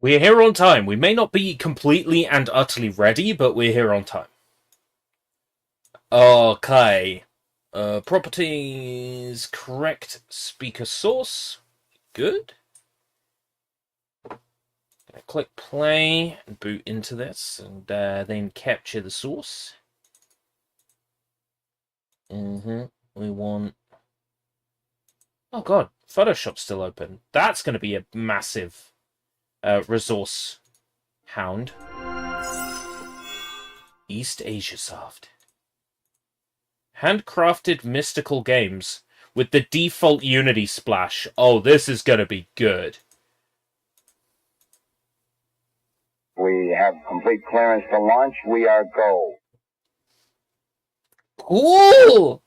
We're here on time. We may not be completely and utterly ready, but we're here on time. Okay. Properties, correct speaker source. Good. Gonna click play and boot into this, and then capture the source. We want... Oh god, Photoshop's still open. That's going to be a massive resource hound. Eastasiasoft. Handcrafted mystical games with the default Unity splash. Oh, this is going to be good. We have complete clearance to launch. We are go. Cool!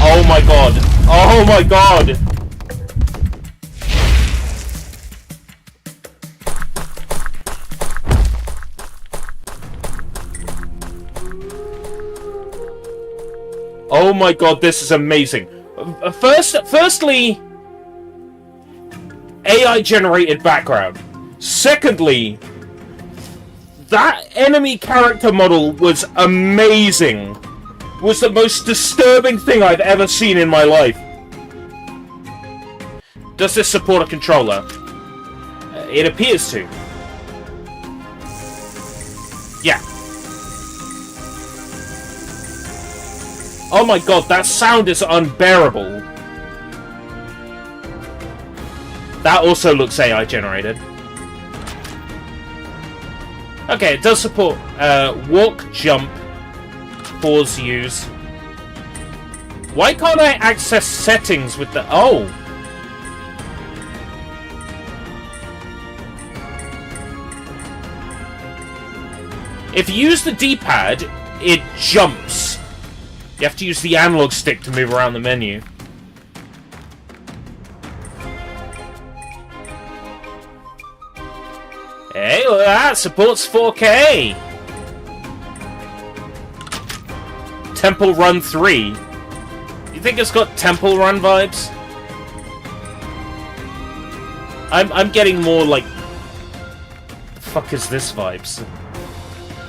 Oh my god! Oh my god! Oh my god, this is amazing. Firstly, AI-generated background. Secondly, that enemy character model was amazing. Was the most disturbing thing I've ever seen in my life. Does this support a controller? It appears to. Yeah. Oh my god, that sound is unbearable. That also looks AI generated. Okay, it does support walk, jump, pause, use. Why can't I access settings with the... Oh! If you use the D-pad, it jumps. You have to use the analog stick to move around the menu. Hey, look at that! Supports 4K! Temple Run 3. You think it's got Temple Run vibes? I'm getting more like... The fuck is this vibes?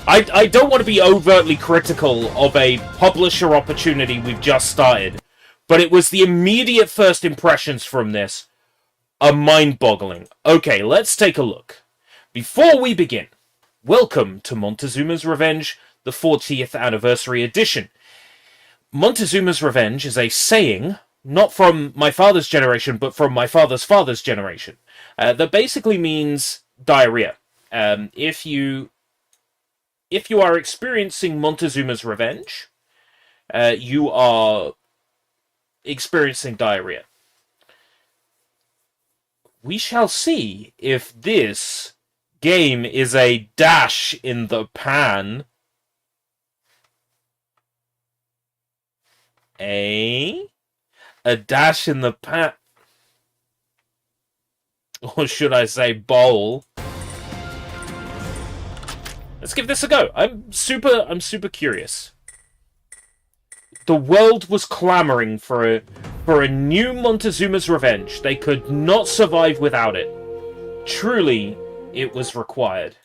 I don't want to be overtly critical of a publisher opportunity we've just started, but it was the immediate first impressions from this are mind-boggling. Okay, let's take a look. Before we begin, welcome to Montezuma's Revenge, the 40th Anniversary Edition. Montezuma's Revenge is a saying, not from my father's generation, but from my father's father's generation, that basically means diarrhea. If you are experiencing Montezuma's Revenge, you are experiencing diarrhea. We shall see if this game is a dash in the pan. A dash in the pan. Or should I say bowl? Let's give this a go. I'm super curious. The world was clamoring for a new Montezuma's Revenge. They could not survive without it. Truly, it was required.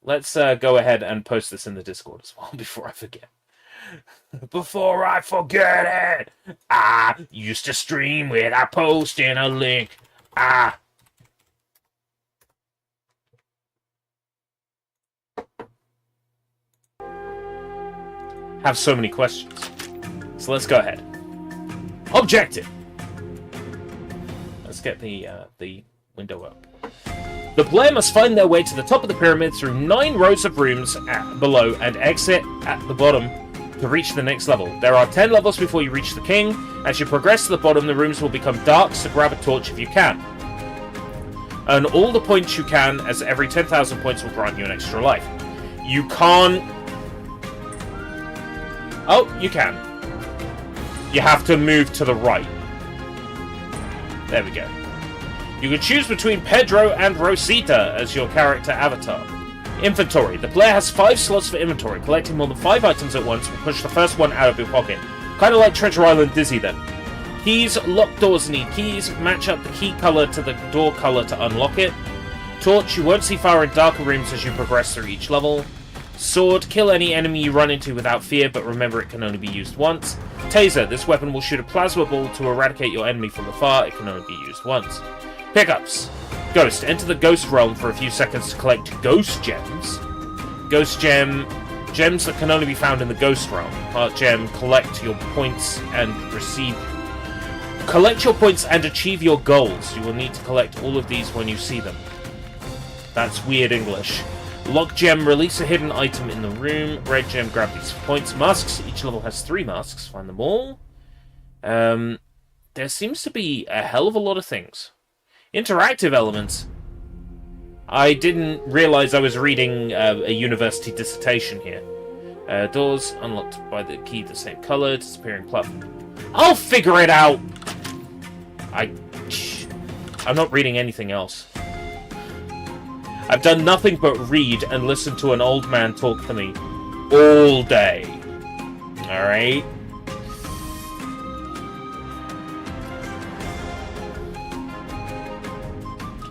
Let's go ahead and post this in the Discord as well before I forget. Before I forget it, I used to stream without posting a link. Have so many questions. So let's go ahead. Objective. Let's get the window up. The player must find their way to the top of the pyramid through 9 rows of rooms below and exit at the bottom to reach the next level. There are 10 levels before you reach the king. As you progress to the bottom, the rooms will become dark, so grab a torch if you can. Earn all the points you can, as every 10,000 points will grant you an extra life. You can't... Oh, you can. You have to move to the right. There we go. You can choose between Pedro and Rosita as your character avatar. Inventory. The player has 5 slots for inventory. Collecting more than 5 items at once will push the first one out of your pocket. Kind of like Treasure Island Dizzy then. Keys. Locked doors need keys. Match up the key color to the door color to unlock it. Torch. You won't see fire in darker rooms as you progress through each level. Sword. Kill any enemy you run into without fear, but remember it can only be used once. Taser. This weapon will shoot a plasma ball to eradicate your enemy from afar. It can only be used once. Pickups. Ghost. Enter the ghost realm for a few seconds to collect ghost gems. Ghost gem. Gems that can only be found in the ghost realm. Heart gem. Collect your points and receive... Collect your points and achieve your goals. You will need to collect all of these when you see them. That's weird English. Lock gem. Release a hidden item in the room. Red gem. Grab these points. Masks. Each level has 3 masks. Find them all. There seems to be a hell of a lot of things. Interactive elements. I didn't realize I was reading a university dissertation here. Doors unlocked by the key the same color. Disappearing platform. I'll figure it out! I'm not reading anything else. I've done nothing but read and listen to an old man talk to me all day. Alright?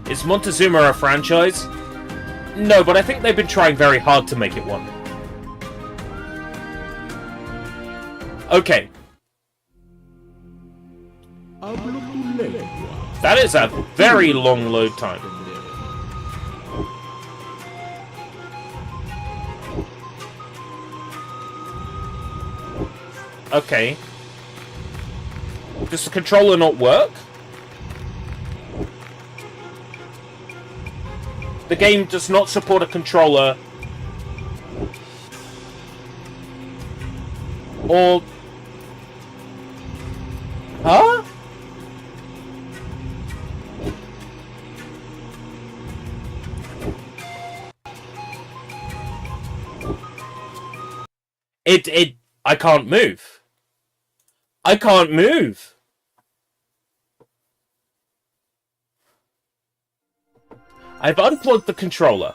Is Montezuma a franchise? No, but I think they've been trying very hard to make it one. Okay. That is a very long load time. Okay. Does the controller not work? The game does not support a controller. Or... Huh? I can't move. I can't move. I've unplugged the controller.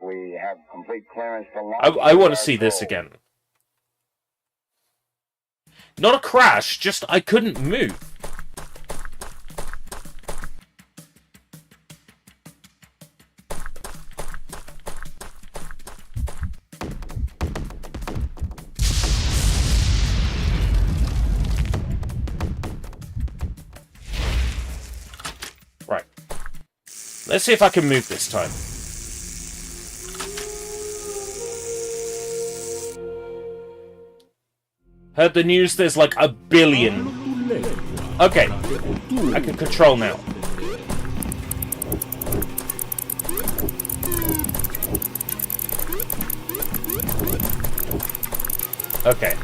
We have complete clearance for launch. I want to see this again. Not a crash, just I couldn't move. Right. Let's see if I can move this time. Heard the news, there's like 1 billion. Okay. I can control now. Okay.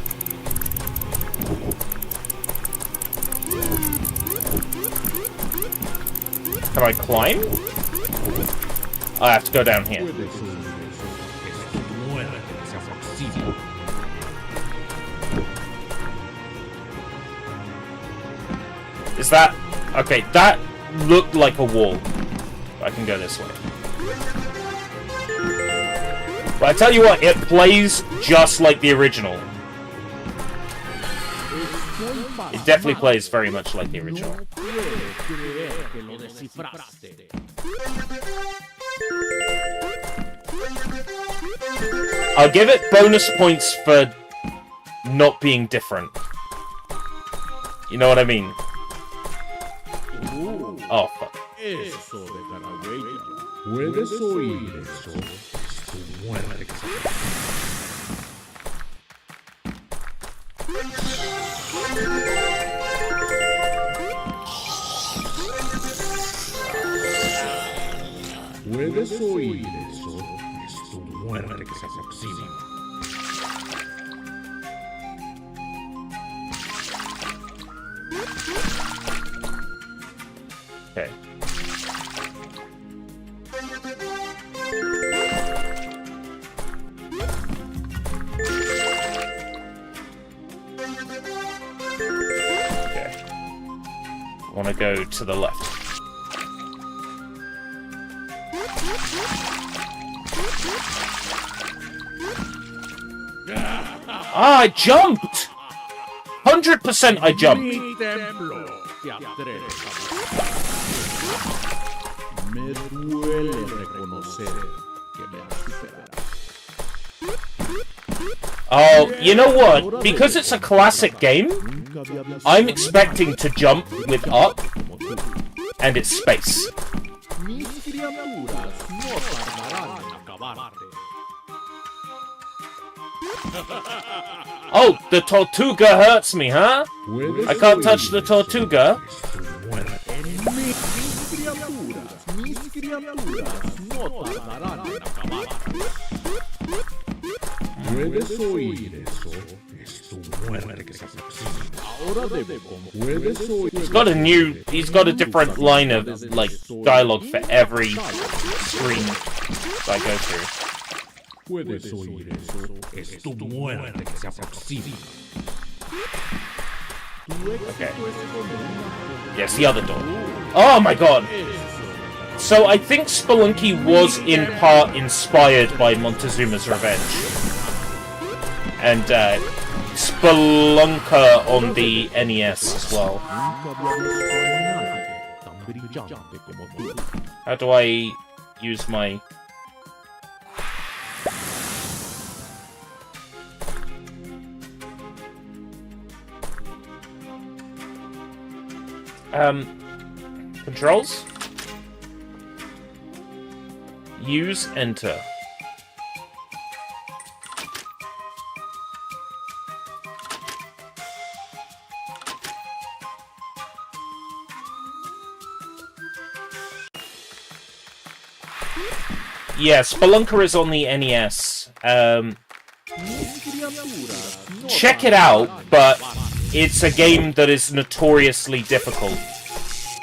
Can I climb? I have to go down here. Is that... Okay, that looked like a wall. I can go this way. But I tell you what, it plays just like the original. It definitely plays very much like the original. I'll give it bonus points for not being different. You know what I mean? Oh, fuck. Puedes oír eso, es tu muerte que se aproxima. Okay. want to go to the left. Ah, I jumped! 100% I jumped! Mi templo te atreves a buscar. Me duele reconocer que me has superado. Oh, you know what? Because it's a classic game, I'm expecting to jump with up, and it's space. Mis criaturas no tardarán en acabarte. Oh, the Tortuga hurts me, huh? I can't touch the Tortuga. Mis criaturas no tardarán en acabarte. Puedes oír eso. Es tu muerte que se aproxima. Ahora debo puedes oír. He's got a different line of, like, dialogue for every screen that I go through. Puedes oír eso. Es tu muerte que se aproxima. Okay. Yes, the other door. Oh my god! So I think Spelunky was in part inspired by Montezuma's Revenge. And Spelunker on the NES as well. How do I use my... Controls? Use enter. Yeah, Spelunker is on the NES. Check it out, but it's a game that is notoriously difficult.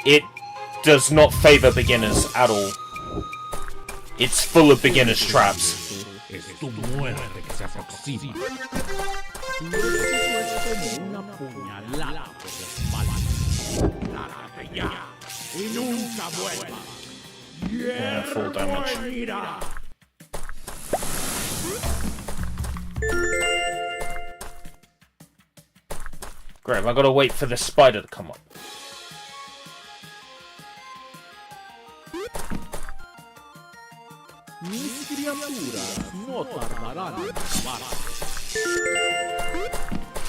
It does not favor beginners at all. It's full of beginner's traps. Yeah, full damage. Great, I've got to wait for the spider to come up. Mis criaturas no tardarán en acabarse.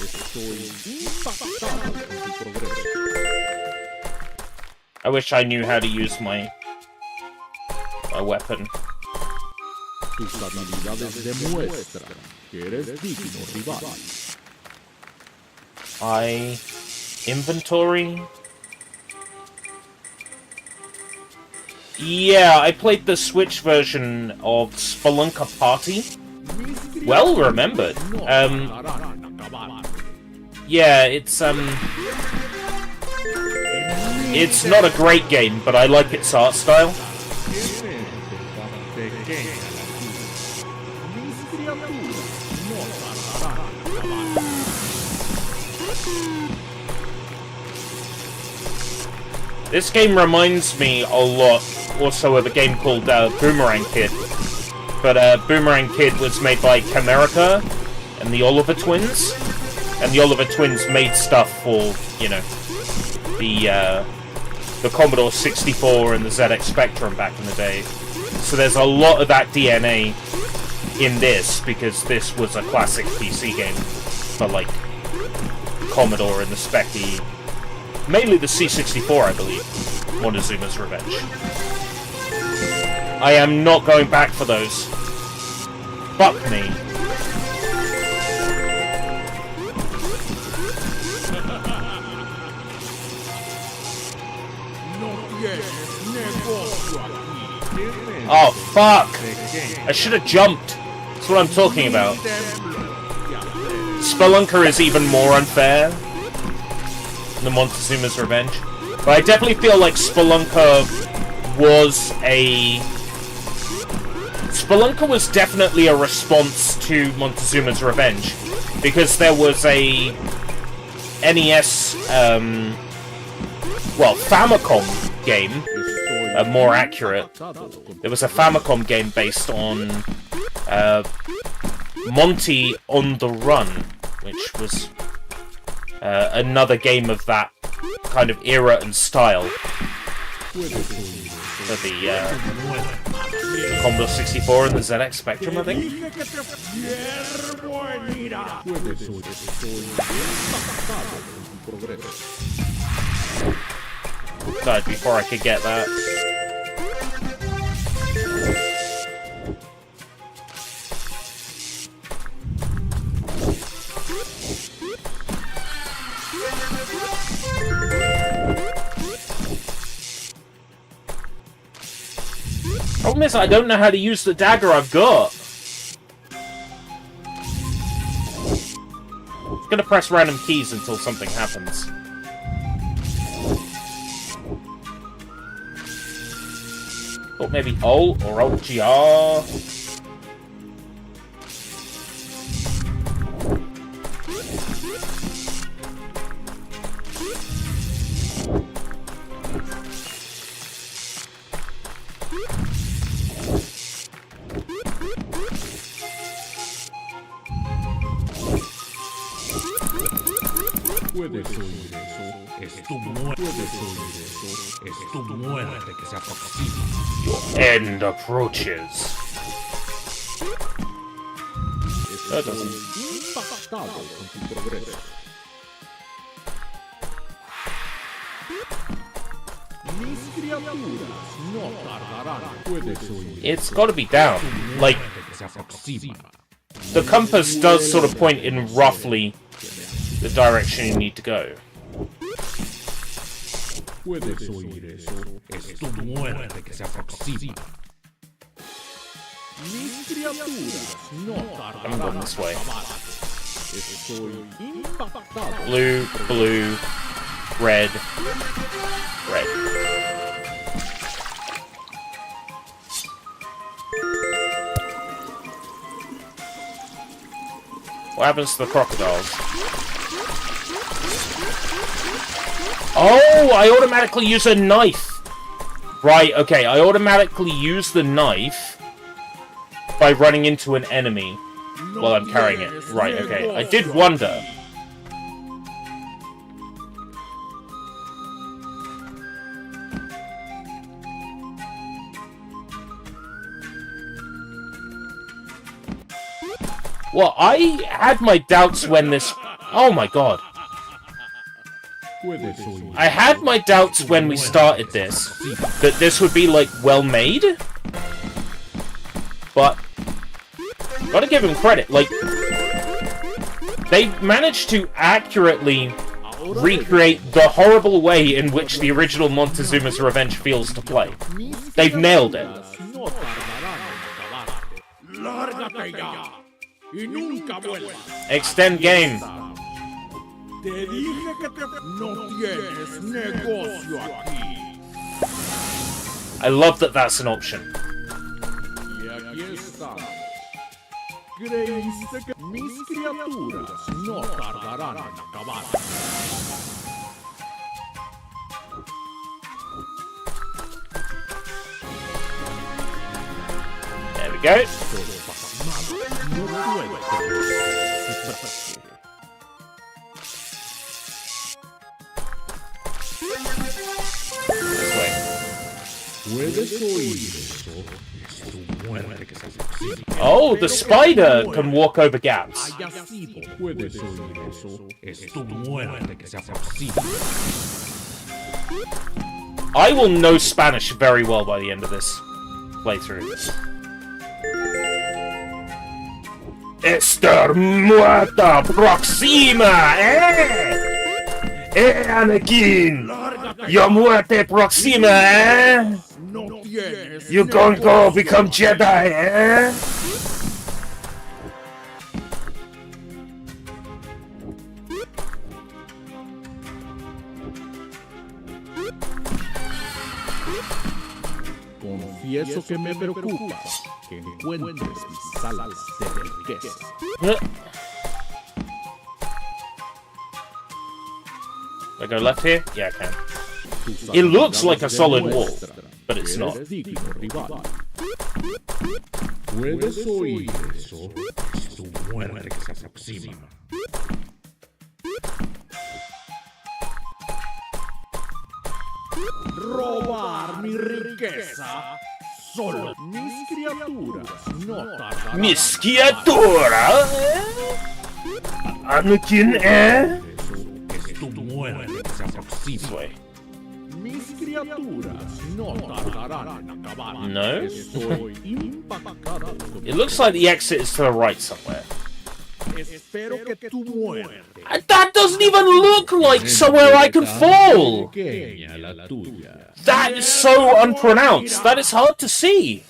Estoy impactado con tu progreso. I wish I knew how to use my weapon. Tus habilidades demuestran que eres digno rival. Inventory? Yeah, I played the Switch version of Spelunker Party. Well remembered. Yeah, it's not a great game, but I like its art style. This game reminds me a lot also of a game called Boomerang Kid. But Boomerang Kid was made by Keymailer and the Oliver Twins. And the Oliver Twins made stuff for, you know, the Commodore 64 and the ZX Spectrum back in the day. So there's a lot of that DNA in this, because this was a classic PC game for, like, Commodore and the Speccy. Mainly the C64, I believe. Montezuma's Revenge. I am not going back for those. Fuck me. Oh, fuck! I should have jumped. That's what I'm talking about. Spelunker is even more unfair than Montezuma's Revenge. But I definitely feel like Spelunker was definitely a response to Montezuma's Revenge. Because there was a NES well, Famicom game, more accurate. There was a Famicom game based on Monty on the Run, which was another game of that kind of era and style for the Commodore 64 and the ZX Spectrum, I think. Died before I could get that. Problem is, I don't know how to use the dagger I've got. I'm gonna press random keys until something happens. Or maybe Alt or Alt GR. Puedes oír eso, es tu muerte. Puedes oír eso, es tu muerte que se aproxima. Your end approaches. That doesn't. Impactado con tu progreso. Mis criaturas no tardarán. Puedes oír. It's got to be down. Like, the compass does sort of point in roughly the direction you need to go. Puedes oír eso, es tu muerte que se aproxima. Mis criaturas no tardarán. I'm going this way. Estoy impactado. Blue, blue, red, red. What happens to the crocodiles? Oh, I automatically use a knife. Right, okay, I automatically use the knife by running into an enemy while I'm carrying it. Right, okay. I did wonder. Well, I had my doubts when this... Oh my god. I had my doubts when we started this, that this would be, like, well-made. But, gotta give him credit, like, they managed to accurately recreate the horrible way in which the original Montezuma's Revenge feels to play. They've nailed it. Extend game. I love that that's an option. There we go. Oh, the spider can walk over gaps. I will know Spanish very well by the end of this playthrough. Esta muerta proxima, Anakin! Your muerte proxima, You gonna go become Jedi, Confieso que me preocupa que encuentres mis salas de riqueza. I go left here? Yeah, I can. It looks like a solid wall, but it's not. Puedes oír eso, es tu muerte que se aproxima. Robar mi riqueza. Solo mis criaturas no tardarán. Mis criaturas? Anakin, Es tu muerte que se aproxima. Mis criaturas no tardarán en acabar. No? Estoy impactado. It looks like the exit is to the right somewhere. Espero que tu muerte. That doesn't even look like somewhere I can fall! Pequeña la tuya. That is so unpronounced. That is hard to see.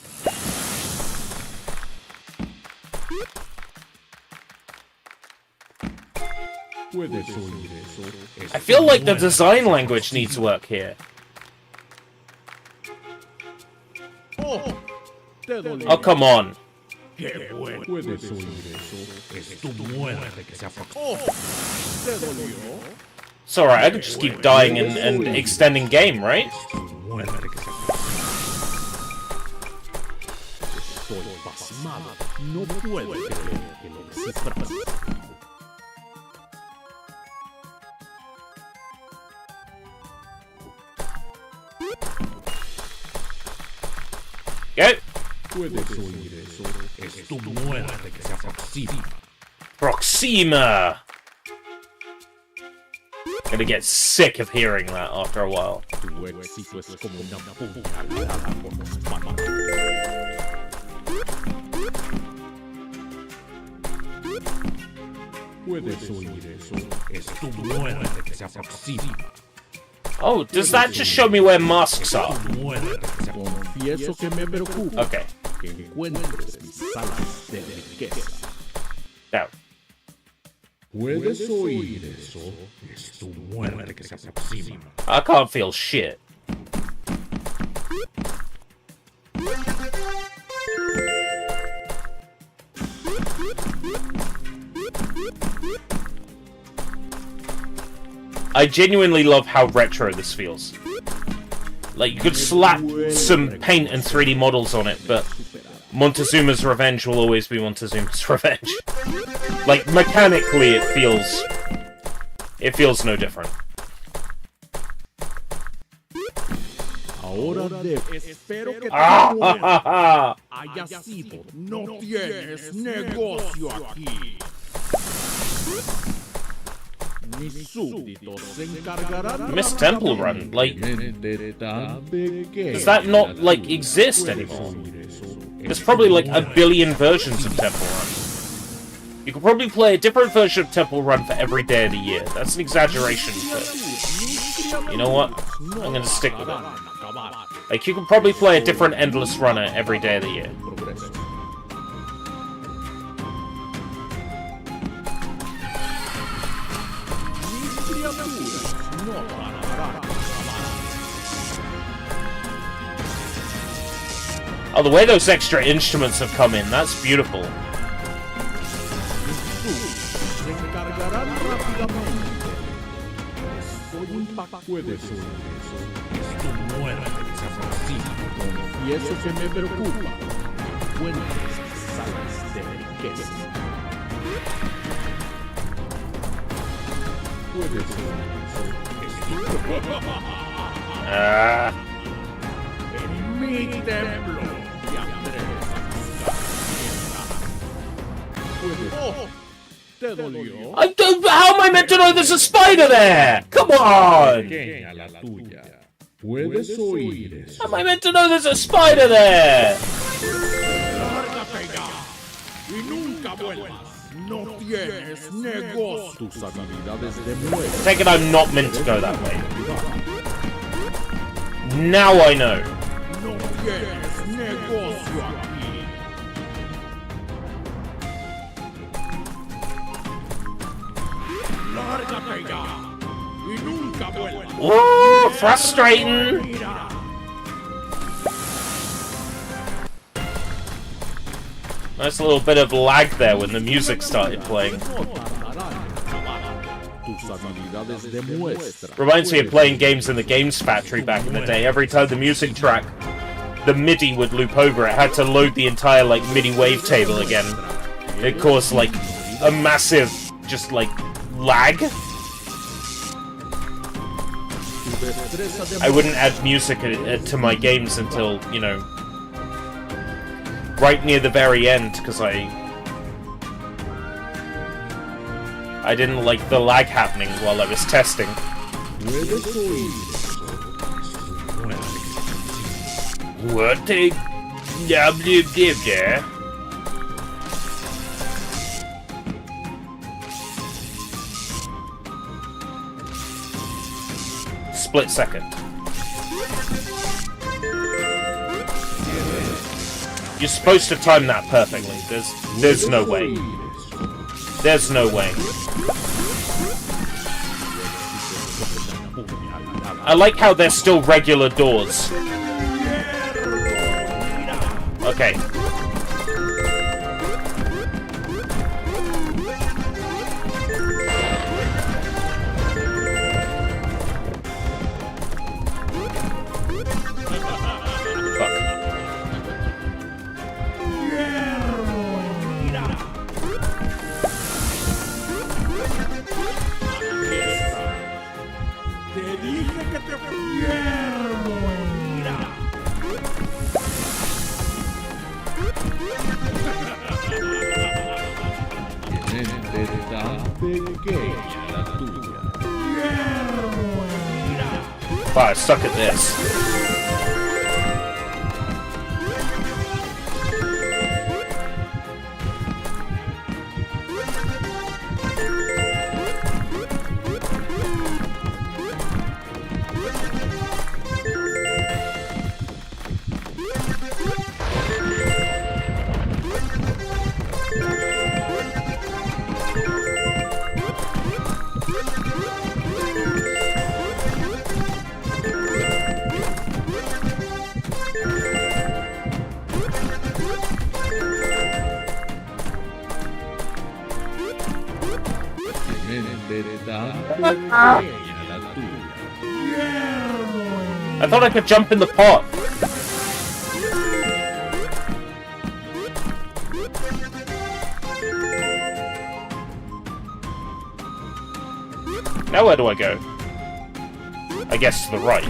Puedes oír eso. I feel like the design language needs work here. Oh, come on. Qué bueno. Puedes oír eso. Es tu muerte que se aproxima. ¿Te dolió? It's alright, I could just keep dying and extending game, right? Es tu muerte que se aproxima. Estoy pasmado. No puedo creer que lo descifras. Go. Puedes oír eso. Es tu muerte que se aproxima. Proxima! Gonna get sick of hearing that after a while. Tu éxito es como una puñalada por los manos. Puedes oír eso. Es tu muerte que se aproxima. Oh, does that just show me where masks are? Tu muerte que se aproxima. Confieso que me preocupa Okay. que encuentres mis salas de riqueza. Now. Puedes oír eso. Es tu muerte que se aproxima. I can't feel shit. I genuinely love how retro this feels. Like, you could slap some paint and 3D models on it, but Montezuma's Revenge will always be Montezuma's Revenge. Like, mechanically, it feels no different. Ahora espero que Ah, haya sido. No tienes negocio aquí. Mis súbditos se encargarán. Miss Temple Run, like, does that not, like, exist anymore? There's probably, like, a billion versions of Temple Run. You could probably play a different version of Temple Run for every day of the year. That's an exaggeration, but you know what? I'm gonna stick with it. Like, you could probably play a different Endless Runner every day of the year. Oh, the way those extra instruments have come in, that's beautiful. Confieso que me preocupa. Encuentres salas de riqueza. Puede ser. En mi templo te atreves a buscar. ¿Te dolió? How am I meant to know there's a spider there? Come on! Pequeña la tuya. Puedes oír eso. How am I meant to know there's a spider there? Lárgate ya y nunca vuelvas. No tienes negocio. Tus habilidades de muerte. Take it I'm not meant to go that way. Now I know. No tienes negocio aquí. Lárgate ya y nunca vuelvas. Ooh, frustrating. Nice little bit of lag there when the music started playing. Tu tus habilidades demuestra. Reminds me of playing games in the Games Factory back in the day. Every time the music track, the MIDI would loop over, it had to load the entire, like, MIDI wavetable again. It caused, like, a massive, just, like, lag. I wouldn't add music to my games until, you know, right near the very end, because I didn't like the lag happening while I was testing. What a there. Split second. You're supposed to time that perfectly. There's no way. There's no way. I like how they're still regular doors. Okay. Wow, I suck at this. I thought I could jump in the pot. Now where do I go? I guess to the right.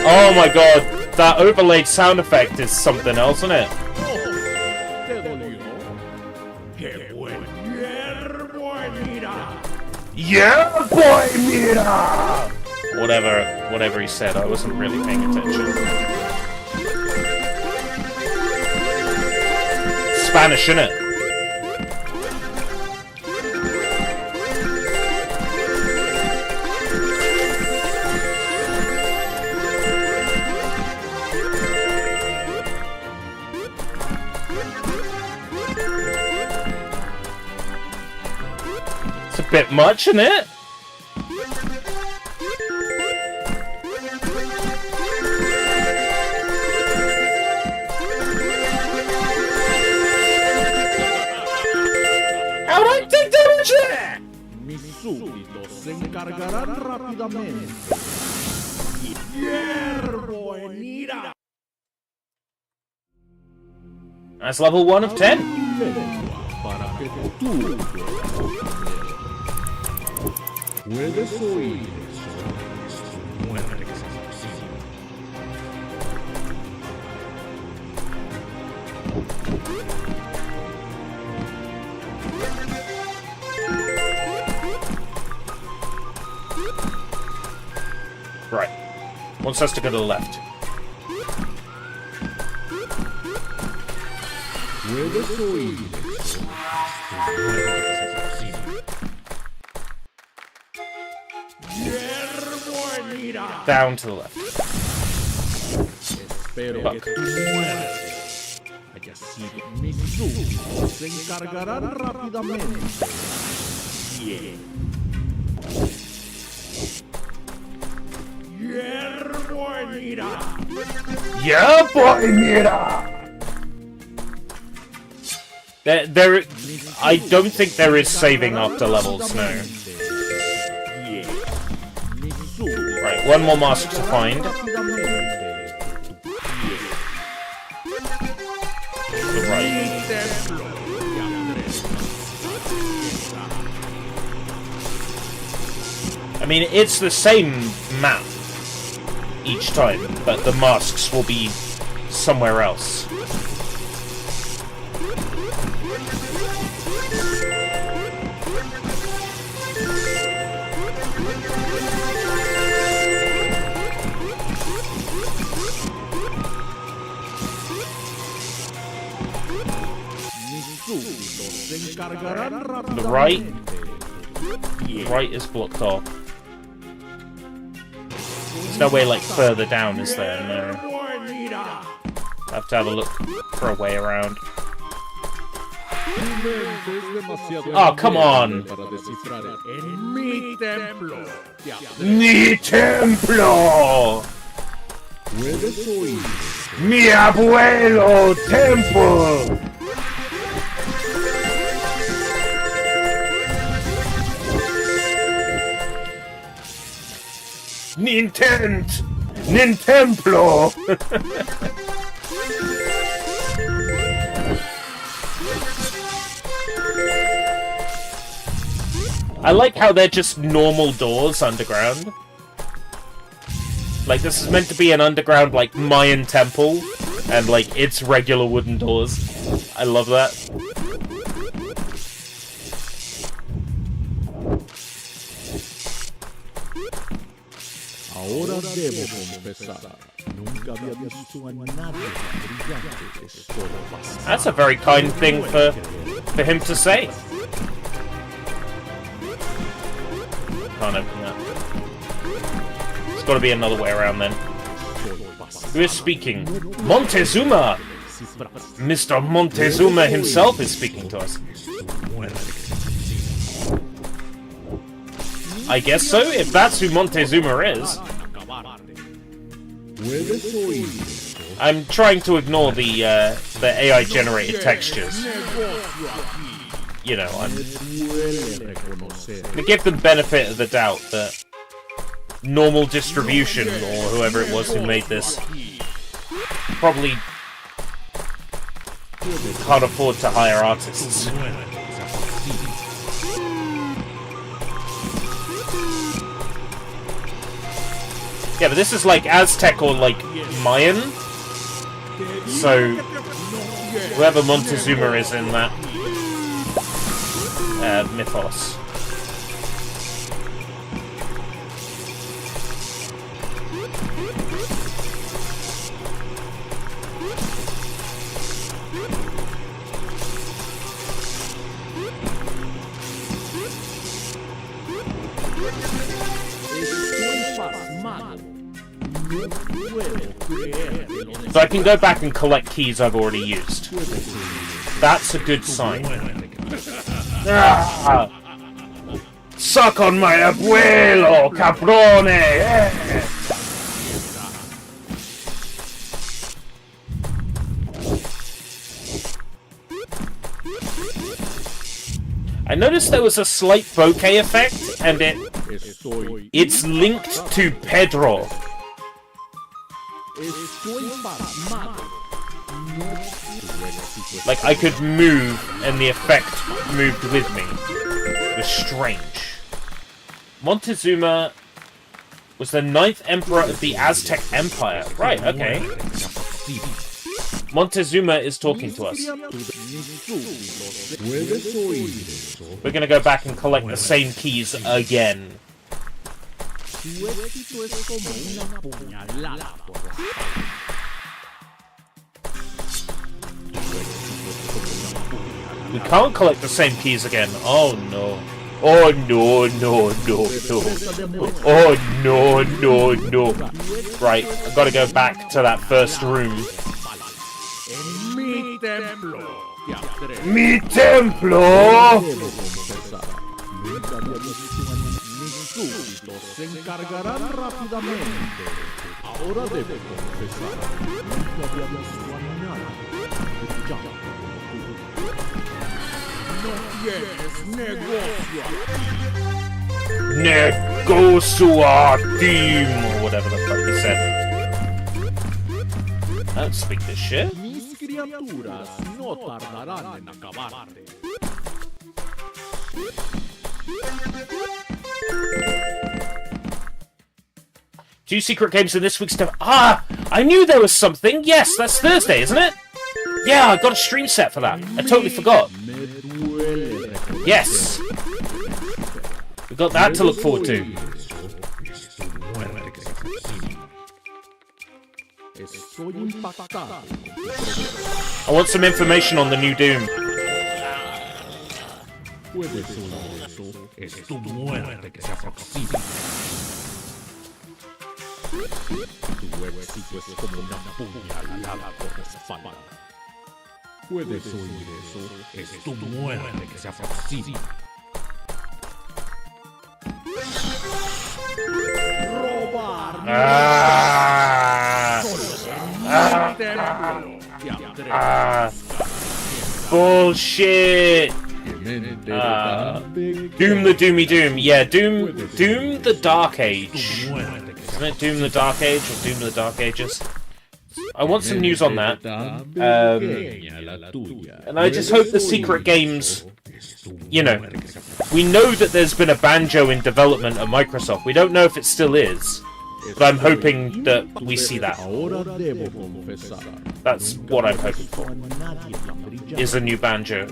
Oh my god, that overlaid sound effect is something else, isn't it? Yeah, boy, mira! Whatever he said, I wasn't really paying attention. Spanish, innit? It's a bit much, isn't it? How do I take damage there? Mis súbditos se encargarán rápidamente. Hierbo en ira. That's level 1 of 10. Para que tú puedes oír eso. Muerte que se aproxima. Right. Wants us to go to the left. Puedes oír eso. Muerte que se aproxima. Down to the left. Espero que tu muerte haya sido mis súbditos se encargarán rápidamente. Bien. Hierbo Yeah, boy, mira! I don't think there is saving after levels, no. Right, one more mask to find. Right. I mean, it's the same map each time, but the masks will be somewhere else. The right is blocked off. There's no way, like, further down, is there? No. I have to have a look for a way around. Oh, come on! Mi templo! Mi abuelo temple! Nintemplo! I like how they're just normal doors underground. Like, this is meant to be an underground, like, Mayan temple, and, like, it's regular wooden doors. I love that. Ahora debo confesar, nunca había visto a nadie brillante. That's a very kind thing for him to say. Can't open that. There's got to be another way around then. Who is speaking? Montezuma! Mr. Montezuma himself is speaking to us. I guess so, if that's who Montezuma is. I'm trying to ignore the AI-generated textures. You know, I'm gonna give them benefit of the doubt that normal distribution, or whoever it was who made this, probably can't afford to hire artists. Yeah, but this is like Aztec or like Mayan. So whoever Montezuma is in that mythos. So I can go back and collect keys I've already used. That's a good sign. Ah! Suck on my abuelo, cabrone! I noticed there was a slight bokeh effect, and it's linked to Pedro. Like, I could move, and the effect moved with me. It was strange. Montezuma was the 9th emperor of the Aztec Empire. Right, okay. Montezuma is talking to us. We're gonna go back and collect the same keys again. We can't collect the same keys again. Oh no. Oh no, no, no, no. Oh no, no, no. Right, I've got to go back to that first room. Mi templo! Mis súbditos se encargarán rápidamente. Ahora debo confesar que nunca había visto a nada brillante como tú. No tienes negocio Negosuatim, or whatever the fuck he said. I don't speak this shit. Mis criaturas no tardarán en acabarte. 2 secret games in this week's stuff. Ah! I knew there was something! Yes, that's Thursday, isn't it? Yeah, I got a stream set for that. I totally forgot. Yes! We got that to look forward to. I want some information on the new Doom. Es tu muerte que se aproxima. Tu éxito es como una puñalada por la espalda. Puedes oír eso. Es tu muerte que se aproxima. Robar. Bullshit. Doom the Doomy Doom. Yeah, Doom the Dark Age. Isn't it Doom the Dark Age or Doom the Dark Ages? I want some news on that. And I just hope the secret games, you know, we know that there's been a banjo in development at Microsoft. We don't know if it still is, but I'm hoping that we see that. That's what I'm hoping for, is a new banjo.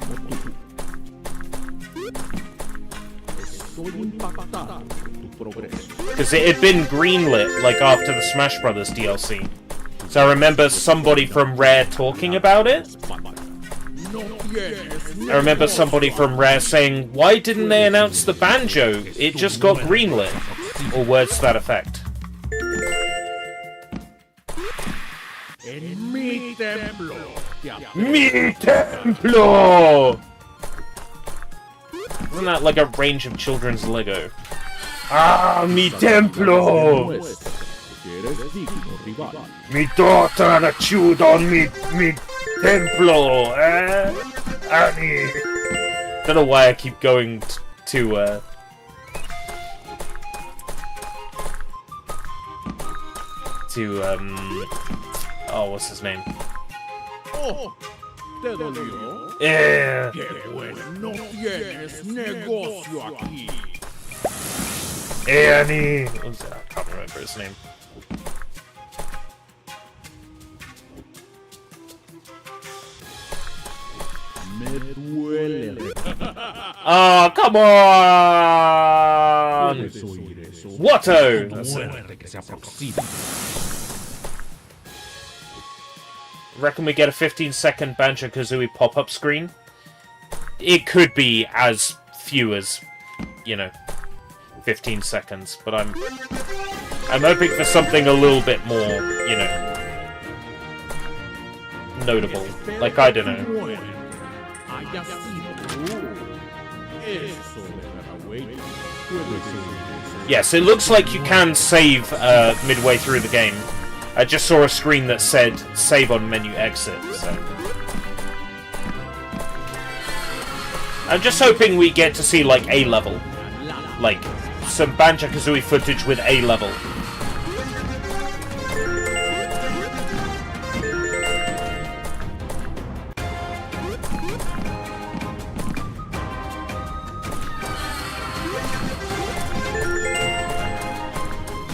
Because it had been greenlit, like, after the Smash Brothers DLC. So I remember somebody from Rare talking about it. I remember somebody from Rare saying, why didn't they announce the banjo? It just got greenlit. Or words to that effect. Mi templo. Mi templo! Isn't that like a range of children's Lego? Ah, mi templo! Mi daughter chewed on mi templo, Annie. Don't know why I keep going to oh, what's his name? Oh, ¿te dolió? Yeah. Qué bueno, no tienes negocio aquí. Annie. I can't remember his name. Me duele. Oh, come on! Watto! That's it. Reckon we get a 15-second Banjo-Kazooie pop-up screen? It could be as few as, you know, 15 seconds, but I'm hoping for something a little bit more, you know, notable. Like, I don't know. Yes, it looks like you can save midway through the game. I just saw a screen that said save on menu exit, so. I'm just hoping we get to see, like, A-level. Like, some Banjo-Kazooie footage with A-level.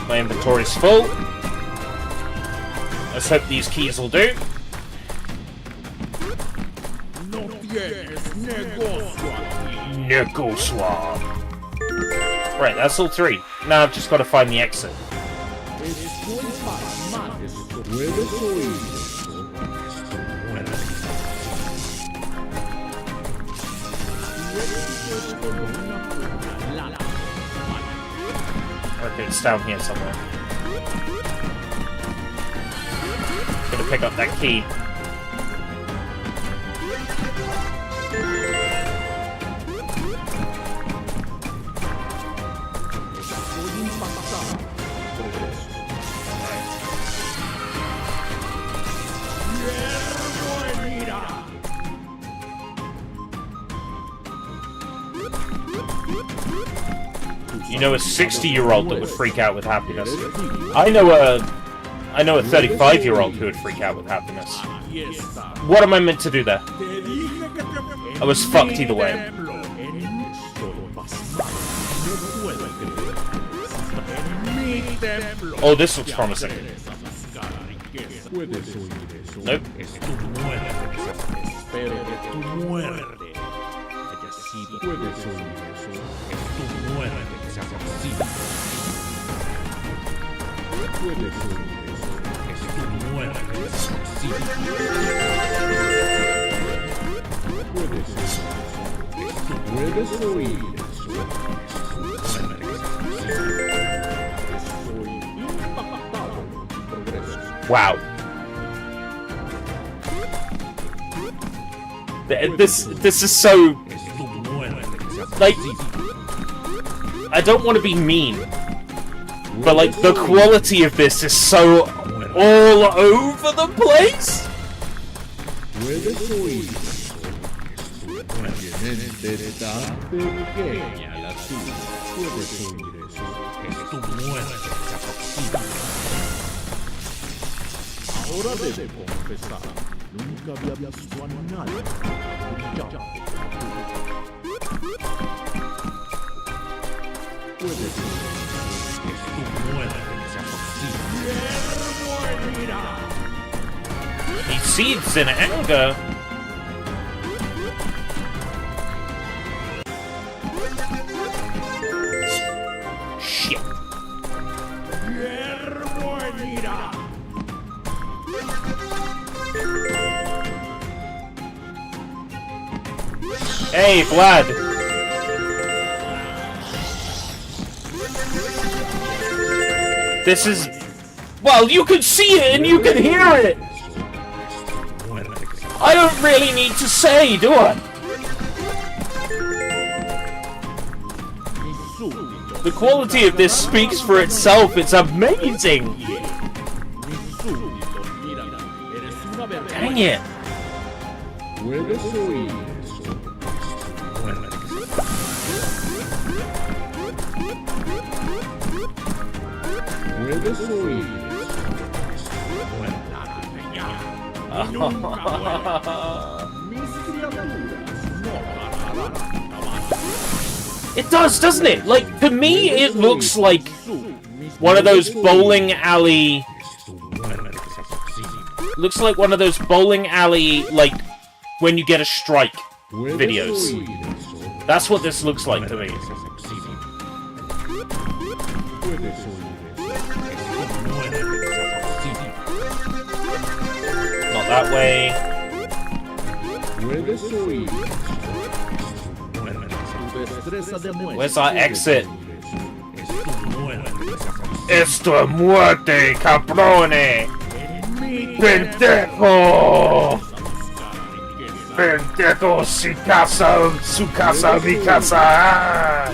My inventory's full. Let's hope these keys will do. Negocio. Right, that's all 3. Now I've just got to find the exit. Okay, it's down here somewhere. Gonna pick up that key. You know a 60-year-old that would freak out with happiness. I know a 35-year-old who would freak out with happiness. What am I meant to do there? I was fucked either way. Oh, this looks promising. Nope. Wow. This is so... Like... I don't want to be mean, but like, the quality of this is so all over the place! Ahora debo confesar, nunca había visto a nadie brillante. Puede ser que tu muerte sea posible. He seethes in anger. Shit. Hey, Vlad! This is... Well, you can see it and you can hear it! I don't really need to say, do I? The quality of this speaks for itself, it's amazing! Dang it! It does, doesn't it? Like, to me, it looks like one of those bowling alley... Looks like one of those bowling alley, like, when you get a strike videos. That's what this looks like to me. Not that way. Where's our exit? Esto es muerte, cabrone! Pendejo! Pendejo, su casa, mi casa!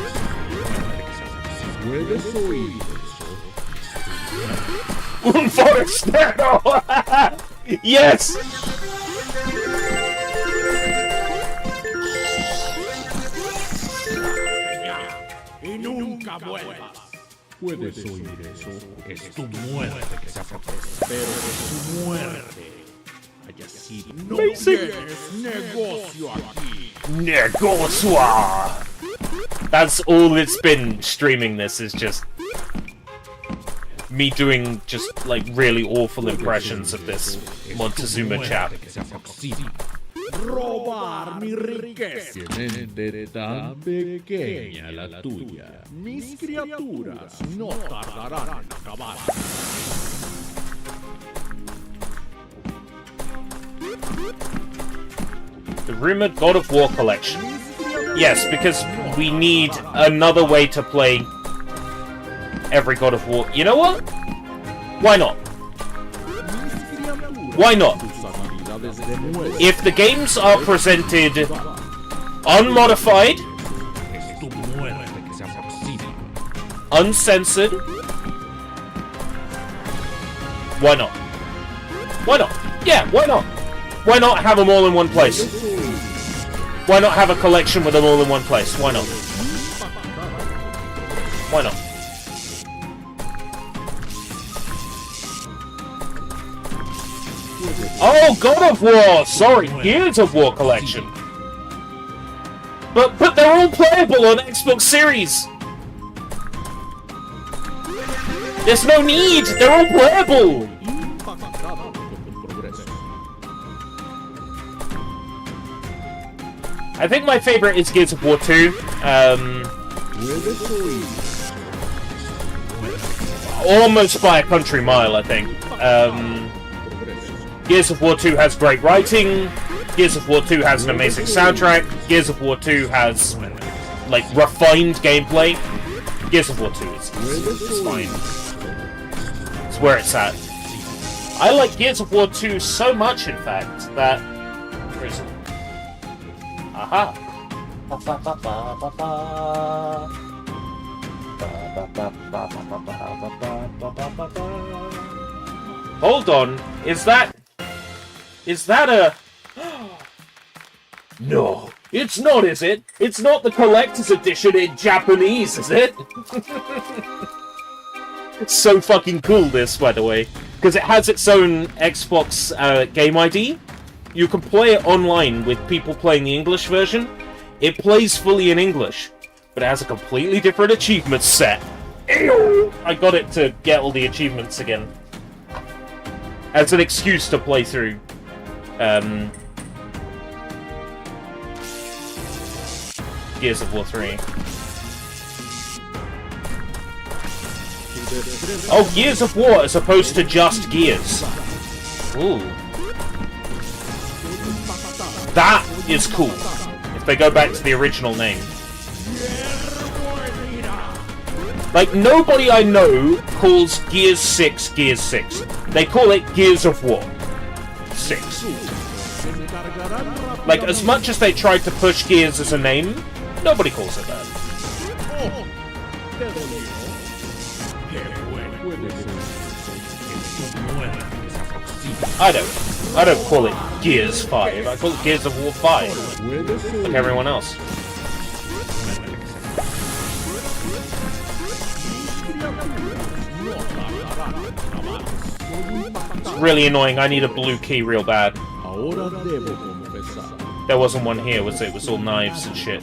Un forastero! Yes! Y nunca vuelvas. Puedes oír eso. Es tu muerte que se acerca. Espero que tu muerte haya sido. No tienes negocio aquí. Negocio! That's all it's been streaming this, is just me doing just like really awful impressions of this Montezuma chap. Robar mi riqueza. Qué mente tan pequeña la tuya. Mis criaturas no tardarán en acabar. The rumored God of War collection. Yes, because we need another way to play every God of War. You know what? Why not? Why not? If the games are presented unmodified, uncensored, why not? Why not? Yeah, why not? Why not have them all in one place? Why not have a collection with them all in one place? Why not? Why not? Oh, God of War! Sorry, Gears of War collection. But they're all playable on Xbox Series. There's no need. They're all playable. I think my favorite is Gears of War 2. Almost by a country mile, I think. Gears of War 2 has great writing. Gears of War 2 has an amazing soundtrack. Gears of War 2 has, like, refined gameplay. Gears of War 2 is fine. It's where it's at. I like Gears of War 2 so much, in fact, that... Where is it? Aha! Hold on, is that a... No, it's not, is it? It's not the collector's edition in Japanese, is it? It's so fucking cool, this, by the way. Because it has its own Xbox game ID. You can play it online with people playing the English version. It plays fully in English, but it has a completely different achievement set. Ew! I got it to get all the achievements again. As an excuse to play through. Gears of War 3. Oh, Gears of War as opposed to just Gears. Ooh. That is cool. If they go back to the original name. Like, nobody I know calls Gears 6 Gears 6. They call it Gears of War 6. Like, as much as they tried to push Gears as a name, nobody calls it that. I don't call it Gears 5. I call it Gears of War 5. Like everyone else. It's really annoying. I need a blue key real bad. There wasn't one here, was it? It was all knives and shit.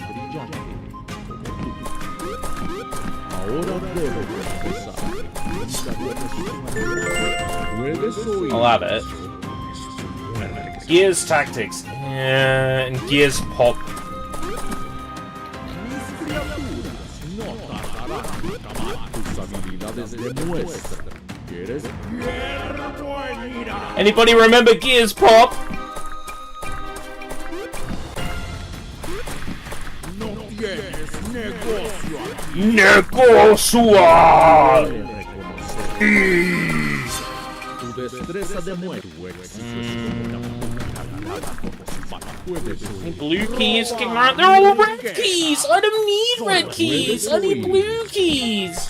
I'll have it. Gears Tactics. Yeah, and Gears Pop. Anybody remember Gears Pop? Blue keys came around. They're all red keys. I don't need red keys. I need blue keys.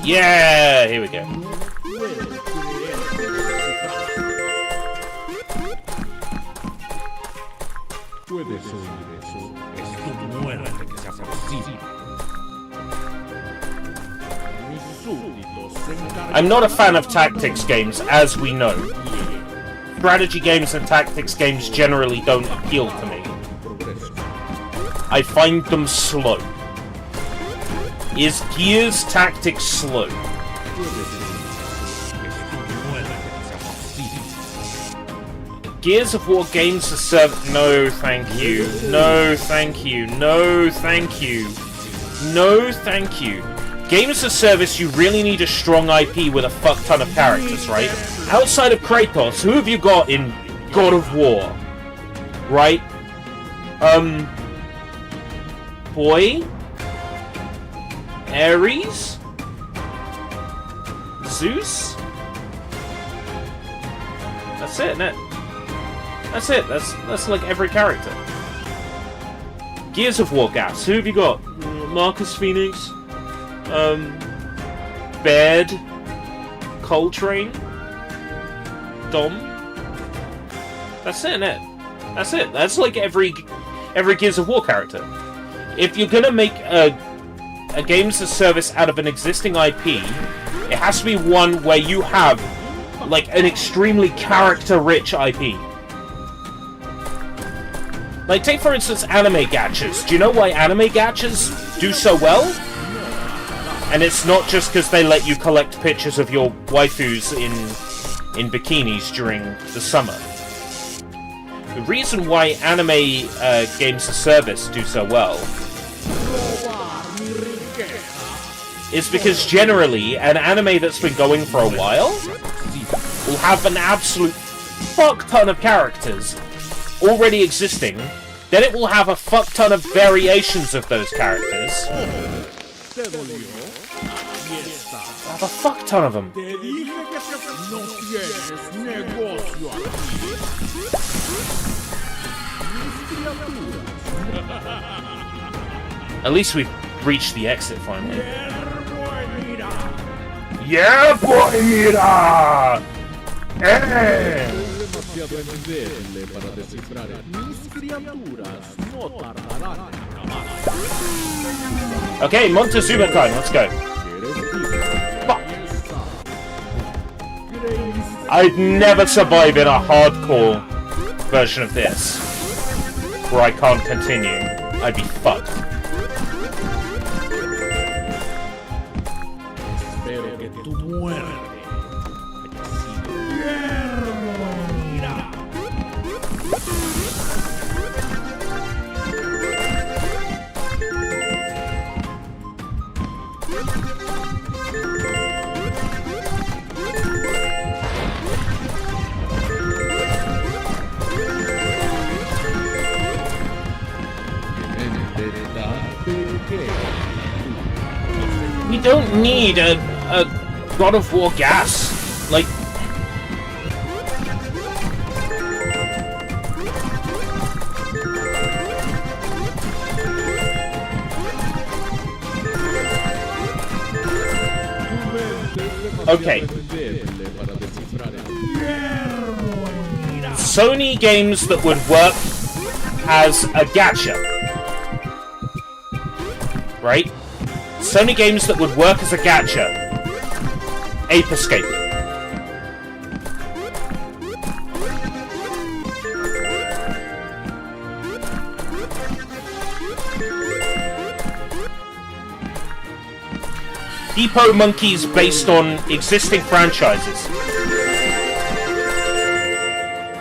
Yeah, here we go. I'm not a fan of tactics games, as we know. Strategy games and tactics games generally don't appeal to me. I find them slow. Is Gears Tactics slow? Gears of War games to serve... No, thank you. No, thank you. No, thank you. No, thank you. Games as service, you really need a strong IP with a fuck ton of characters, right? Outside of Kratos, who have you got in God of War? Right? Boy? Ares? Zeus? That's it, isn't it? That's it. That's like every character. Gears of War gas. Who have you got? Marcus Phoenix? Baird? Coltrane? Dom. That's it, innit? That's it. That's like every Gears of War character. If you're gonna make a games as a service out of an existing IP, it has to be one where you have like an extremely character-rich IP. Like, take for instance anime gachas. Do you know why anime gachas do so well? And it's not just because they let you collect pictures of your waifus in bikinis during the summer. The reason why anime games as a service do so well is because generally an anime that's been going for a while will have an absolute fuck ton of characters already existing, then it will have a fuck ton of variations of those characters. Have a fuck ton of them. At least we've reached the exit finally. Yeah, boy, mira! Eh! Okay, Montezuma time, let's go. Fuck. I'd never survive in a hardcore version of this, where I can't continue. I'd be fucked. We don't need a God of War gas. Like, okay. Sony games that would work as a gacha. Right? Sony games that would work as a gacha. Ape Escape. Depot Monkeys based on existing franchises.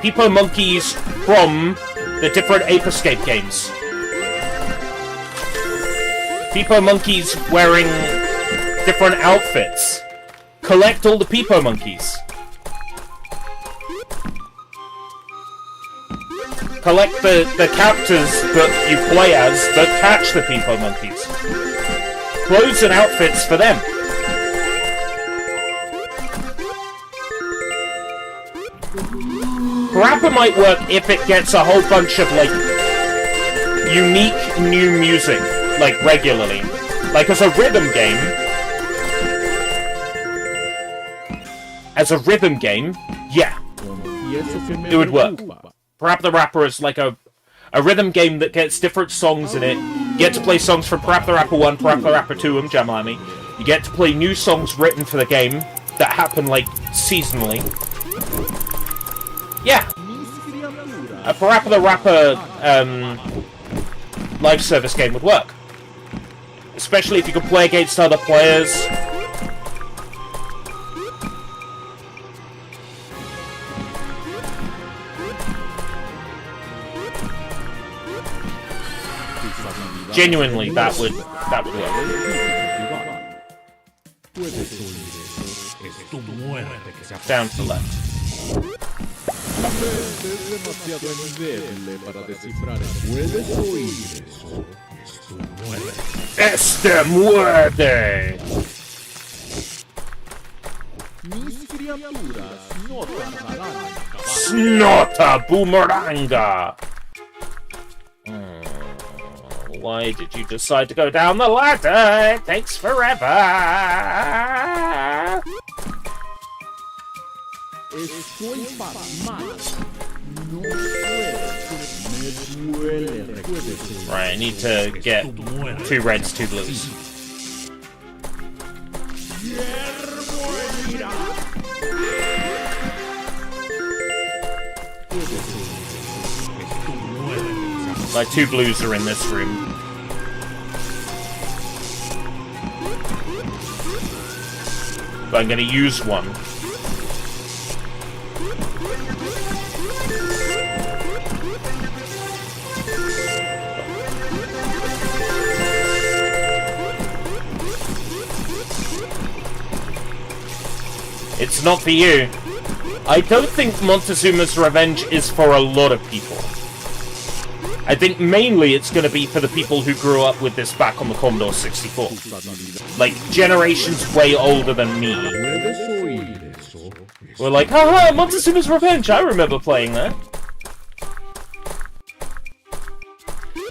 Depot Monkeys from the different Ape Escape games. Peepo Monkeys wearing different outfits. Collect all the Peepo Monkeys. Collect the captors that you play as that catch the Peepo Monkeys. Clothes and outfits for them. Parappa might work if it gets a whole bunch of, like, unique new music. Like, regularly. Like, as a rhythm game... As a rhythm game, yeah. It would work. Parappa the Rapper is like a rhythm game that gets different songs in it. You get to play songs from Parappa the Rapper 1, Parappa the Rapper 2, and Jamalami. You get to play new songs written for the game that happen, like, seasonally. Yeah. A Parappa the Rapper, live service game would work. Especially if you could play against other players. Genuinely, that would work. Down to the left. Este muerde. Snota boomeranga. Why did you decide to go down the ladder? It takes forever. Estoy pasmado. No puedo. Me duele. Recuérdese. Right, I need to get 2 reds, 2 blues. Like 2 blues are in this room. But I'm gonna use one. It's not for you. I don't think Montezuma's Revenge is for a lot of people. I think mainly it's going to be for the people who grew up with this back on the Commodore 64. Like, generations way older than me. We're like, haha, Montezuma's Revenge, I remember playing that.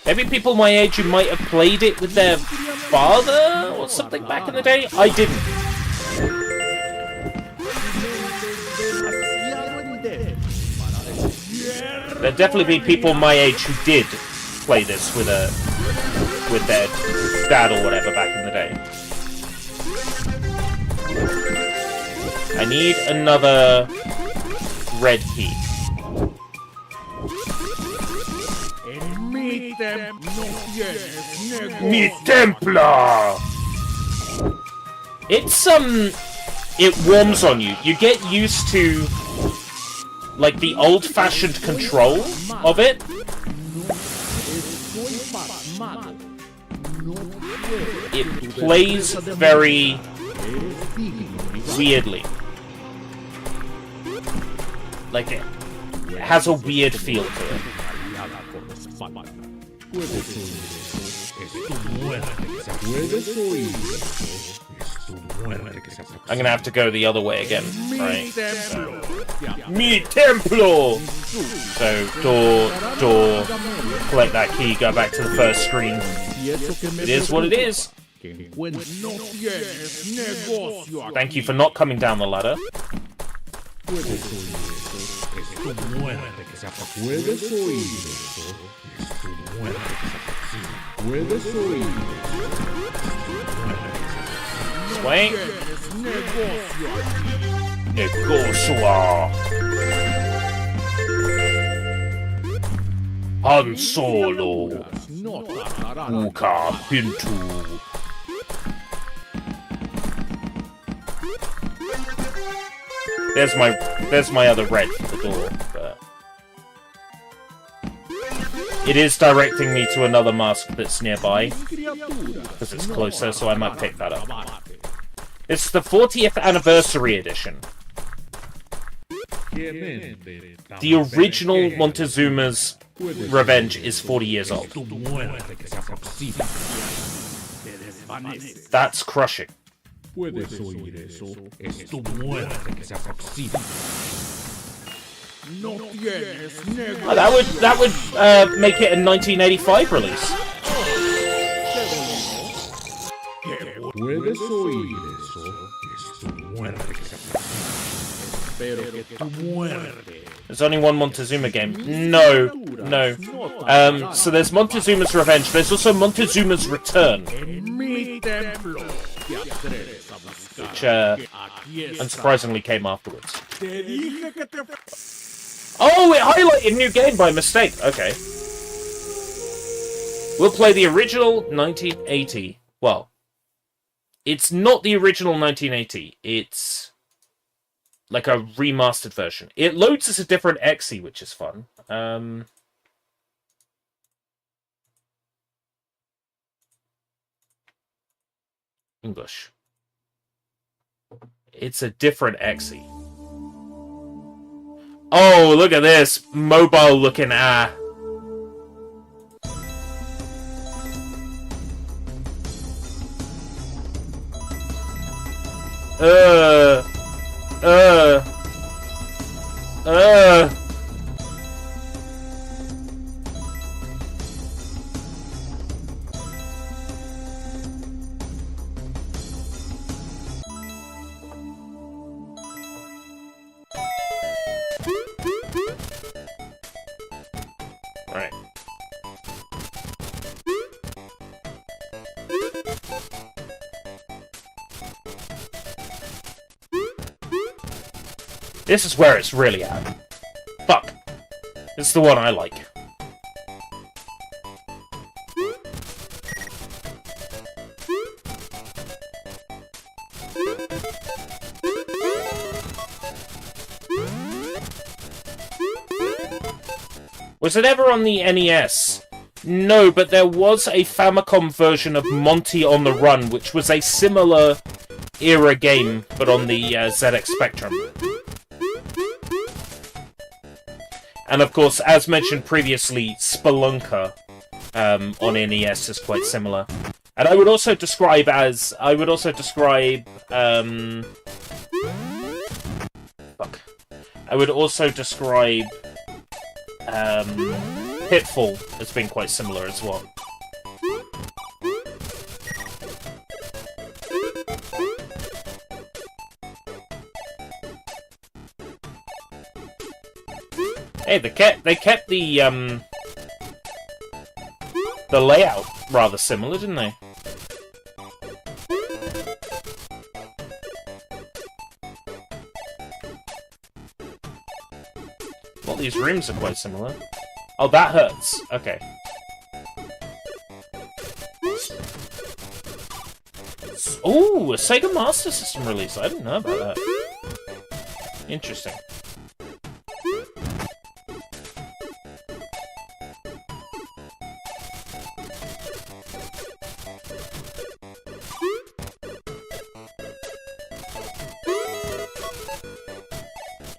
Maybe people my age who might have played it with their father or something back in the day? I didn't. There'd definitely be people my age who did play this with their dad or whatever back in the day. I need another red key. Mi Templar! It's, it warms on you. You get used to, like, the old-fashioned control of it. It plays very weirdly. Like, it has a weird feel to it. I'm gonna have to go the other way again, right? So. Mi Templo! So, door, collect that key, go back to the first screen. It is what it is. Thank you for not coming down the ladder. Wait. Negocio. Han Solo. Uka Pintu. There's my other red for the door, but it is directing me to another mask that's nearby because it's closer, so I might pick that up. It's the 40th anniversary edition. The original Montezuma's Revenge is 40 years old. That's crushing. Oh, that would make it a 1985 release. There's only one Montezuma game. No. So there's Montezuma's Revenge. There's also Montezuma's Return, which unsurprisingly came afterwards. Oh, it highlighted new game by mistake. Okay. We'll play the original 1980. Well, it's not the original 1980. It's like a remastered version. It loads as a different exe, which is fun. English. It's a different exe. Oh, look at this mobile looking Right. This is where it's really at. Fuck. This is the one I like. Was it ever on the NES? No, but there was a Famicom version of Monty on the Run, which was a similar era game, but on the ZX Spectrum. And of course, as mentioned previously, Spelunker on NES is quite similar. And I would also describe Pitfall as being quite similar as well. Hey, they kept the layout rather similar, didn't they? Well, these rooms are quite similar. Oh, that hurts. Okay. Ooh, a Sega Master System release. I didn't know about that. Interesting.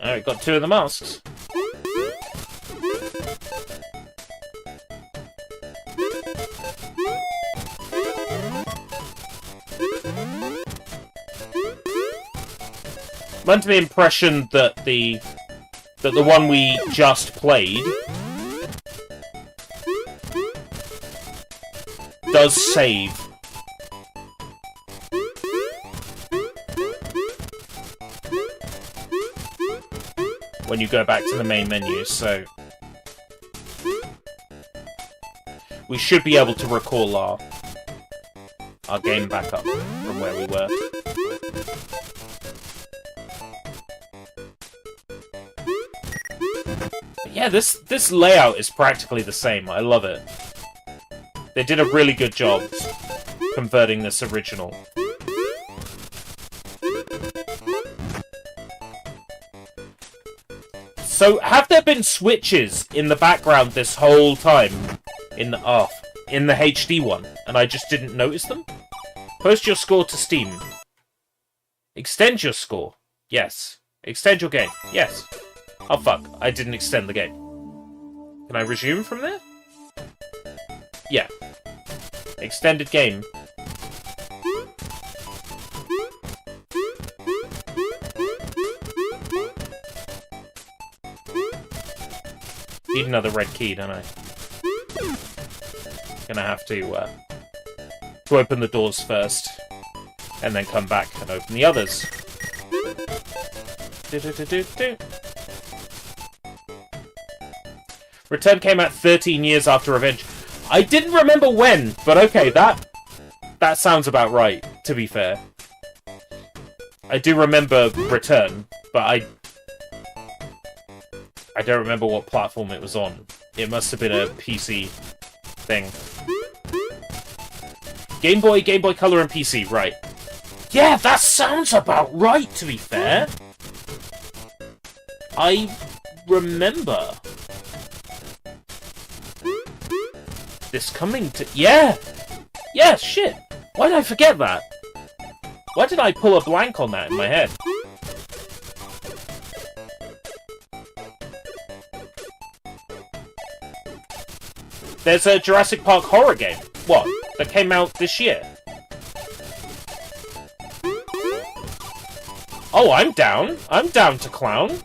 Alright, got 2 of the masks. I'm under the impression that the one we just played does save. When you go back to the main menu, so we should be able to recall our game back up from where we were. But yeah, this layout is practically the same. I love it. They did a really good job converting this original. So, have there been switches in the background this whole time in the HD one, and I just didn't notice them? Post your score to Steam. Extend your score. Yes. Extend your game. Yes. Oh fuck, I didn't extend the game. Can I resume from there? Yeah. Extended game. Need another red key, don't I? Gonna have to open the doors first, and then come back and open the others. Return came out 13 years after Revenge. I didn't remember when, but okay, that sounds about right, to be fair. I do remember Return, but I don't remember what platform it was on. It must have been a PC thing. Game Boy Color, and PC, right. Yeah, that sounds about right, to be fair. I remember this coming to... Yeah! Yeah, shit! Why did I forget that? Why did I pull a blank on that in my head? There's a Jurassic Park horror game. What? That came out this year. Oh, I'm down. I'm down to clown.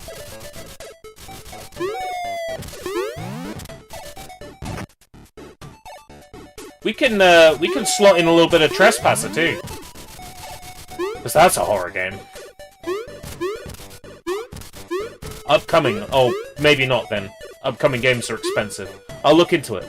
We can slot in a little bit of Trespasser too. Because that's a horror game. Upcoming. Oh, maybe not then. upcoming games are expensive. I'll look into it.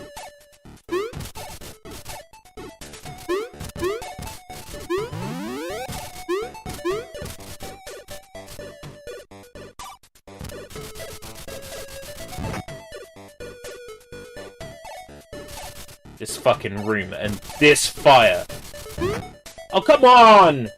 This fucking room and this fire. Oh, come on!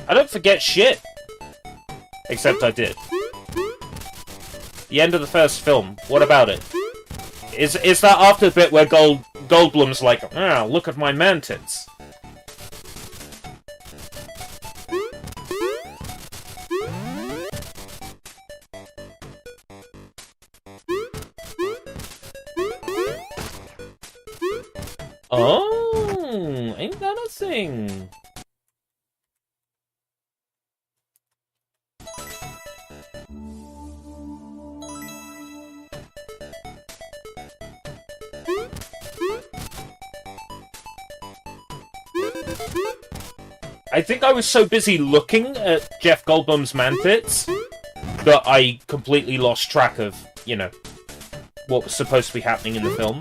I don't forget shit. Except I did. The end of the first film. What about it? Is that after the bit where Goldblum's like, ah, look at my man-tits? Oh, ain't that a thing? I think I was so busy looking at Jeff Goldblum's man-tits that I completely lost track of, you know, what was supposed to be happening in the film.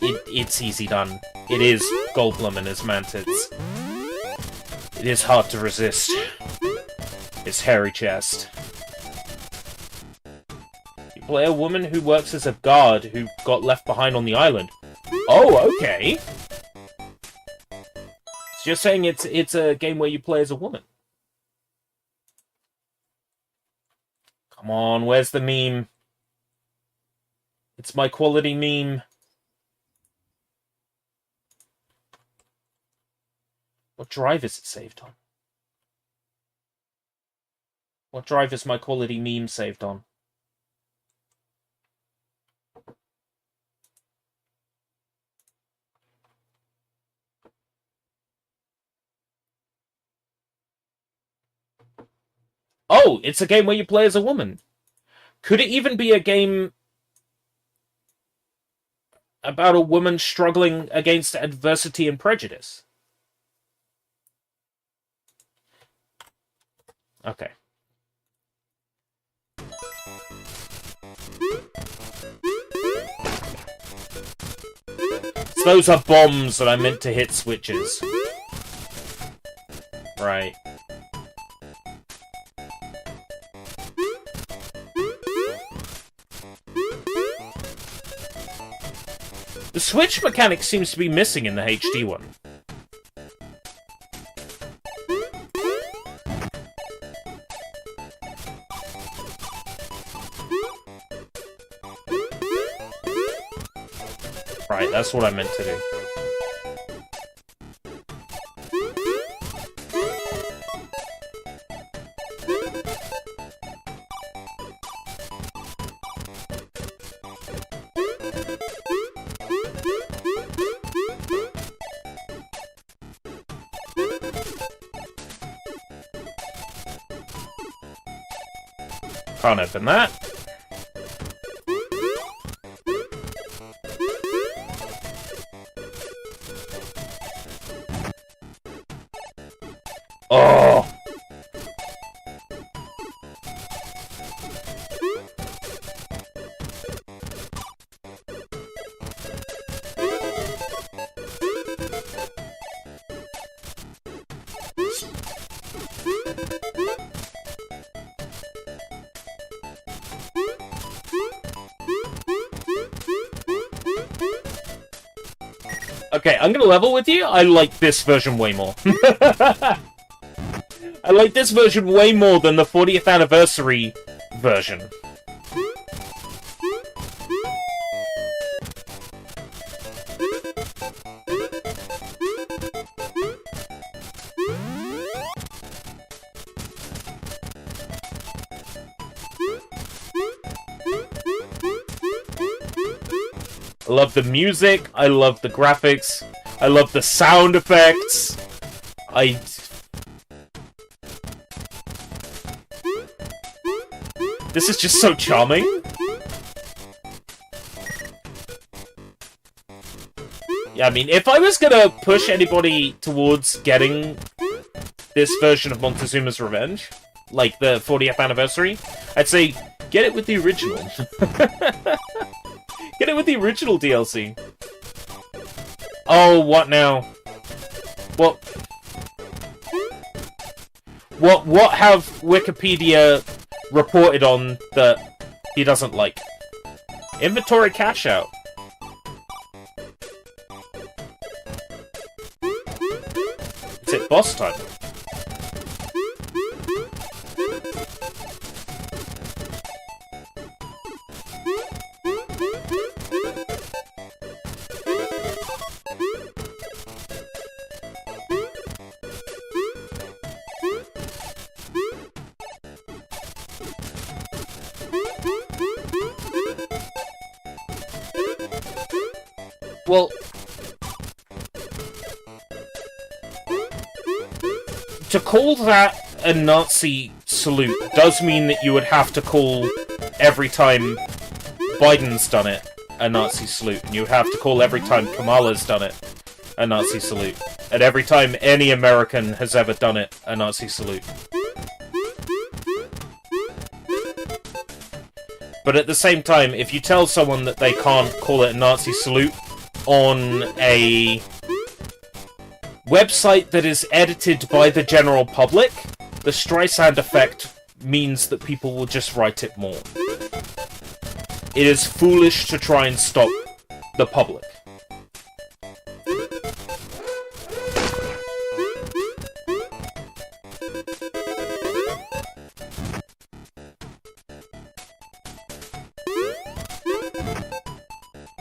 It's easy done. It is Goldblum and his man-tits. It is hard to resist. His hairy chest. You play a woman who works as a guard who got left behind on the island. Oh, okay. So you're saying it's a game where you play as a woman. Come on, where's the meme? It's my quality meme. What drive is it saved on? What drive is my quality meme saved on? Oh, it's a game where you play as a woman. Could it even be a game about a woman struggling against adversity and prejudice? Okay. So those are bombs that I meant to hit switches. Right. The switch mechanic seems to be missing in the HD one. Right, that's what I meant to do. Can't open that. Oh! Okay, I'm gonna level with you. I like this version way more. I like this version way more than the 40th anniversary version. I love the music, I love the graphics, I love the sound effects. This is just so charming. Yeah, I mean, if I was gonna push anybody towards getting this version of Montezuma's Revenge, like the 40th anniversary, I'd say get it with the original. Get it with the original DLC. Oh, what now? What have Wikipedia reported on that he doesn't like? Inventory cache out. Is it boss time? Well, to call that a Nazi salute does mean that you would have to call every time Biden's done it a Nazi salute, and you would have to call every time Kamala's done it a Nazi salute, and every time any American has ever done it a Nazi salute. But at the same time, if you tell someone that they can't call it a Nazi salute on a website that is edited by the general public, the Streisand effect means that people will just write it more. It is foolish to try and stop the public.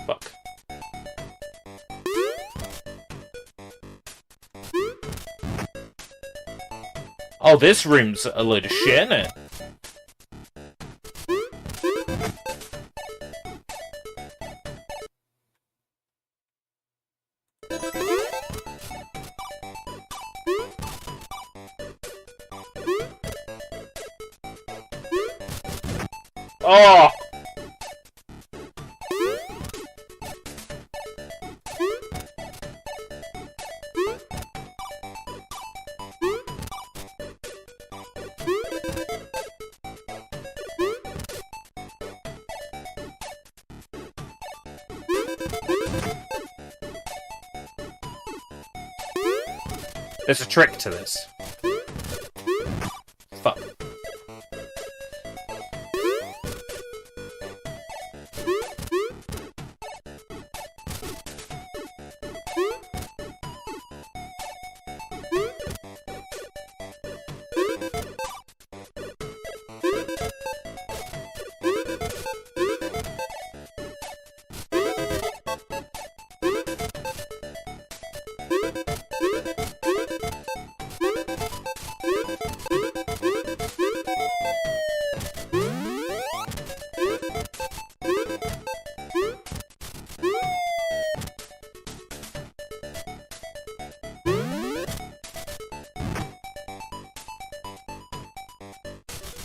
Fuck. Oh, this room's a load of shit, innit? Oh! There's a trick to this. Fuck.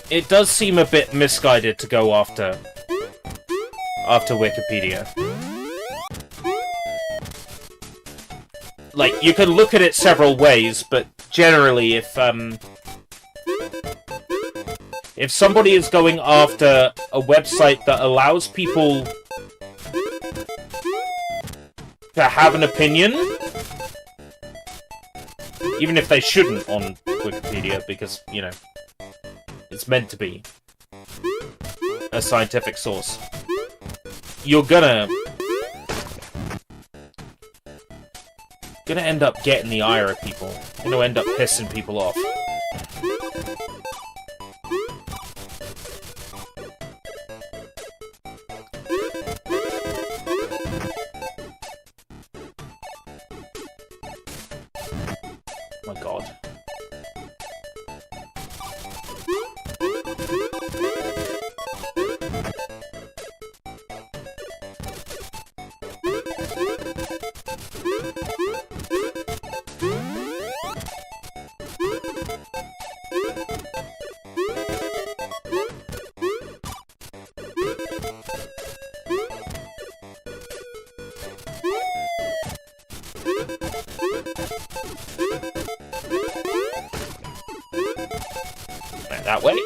It does seem a bit misguided to go after Wikipedia. Like, you can look at it several ways, but generally, if somebody is going after a website that allows people to have an opinion, even if they shouldn't on Wikipedia, because, you know, it's meant to be a scientific source, you're gonna end up getting the ire of people. You're gonna end up pissing people off. My God. that way.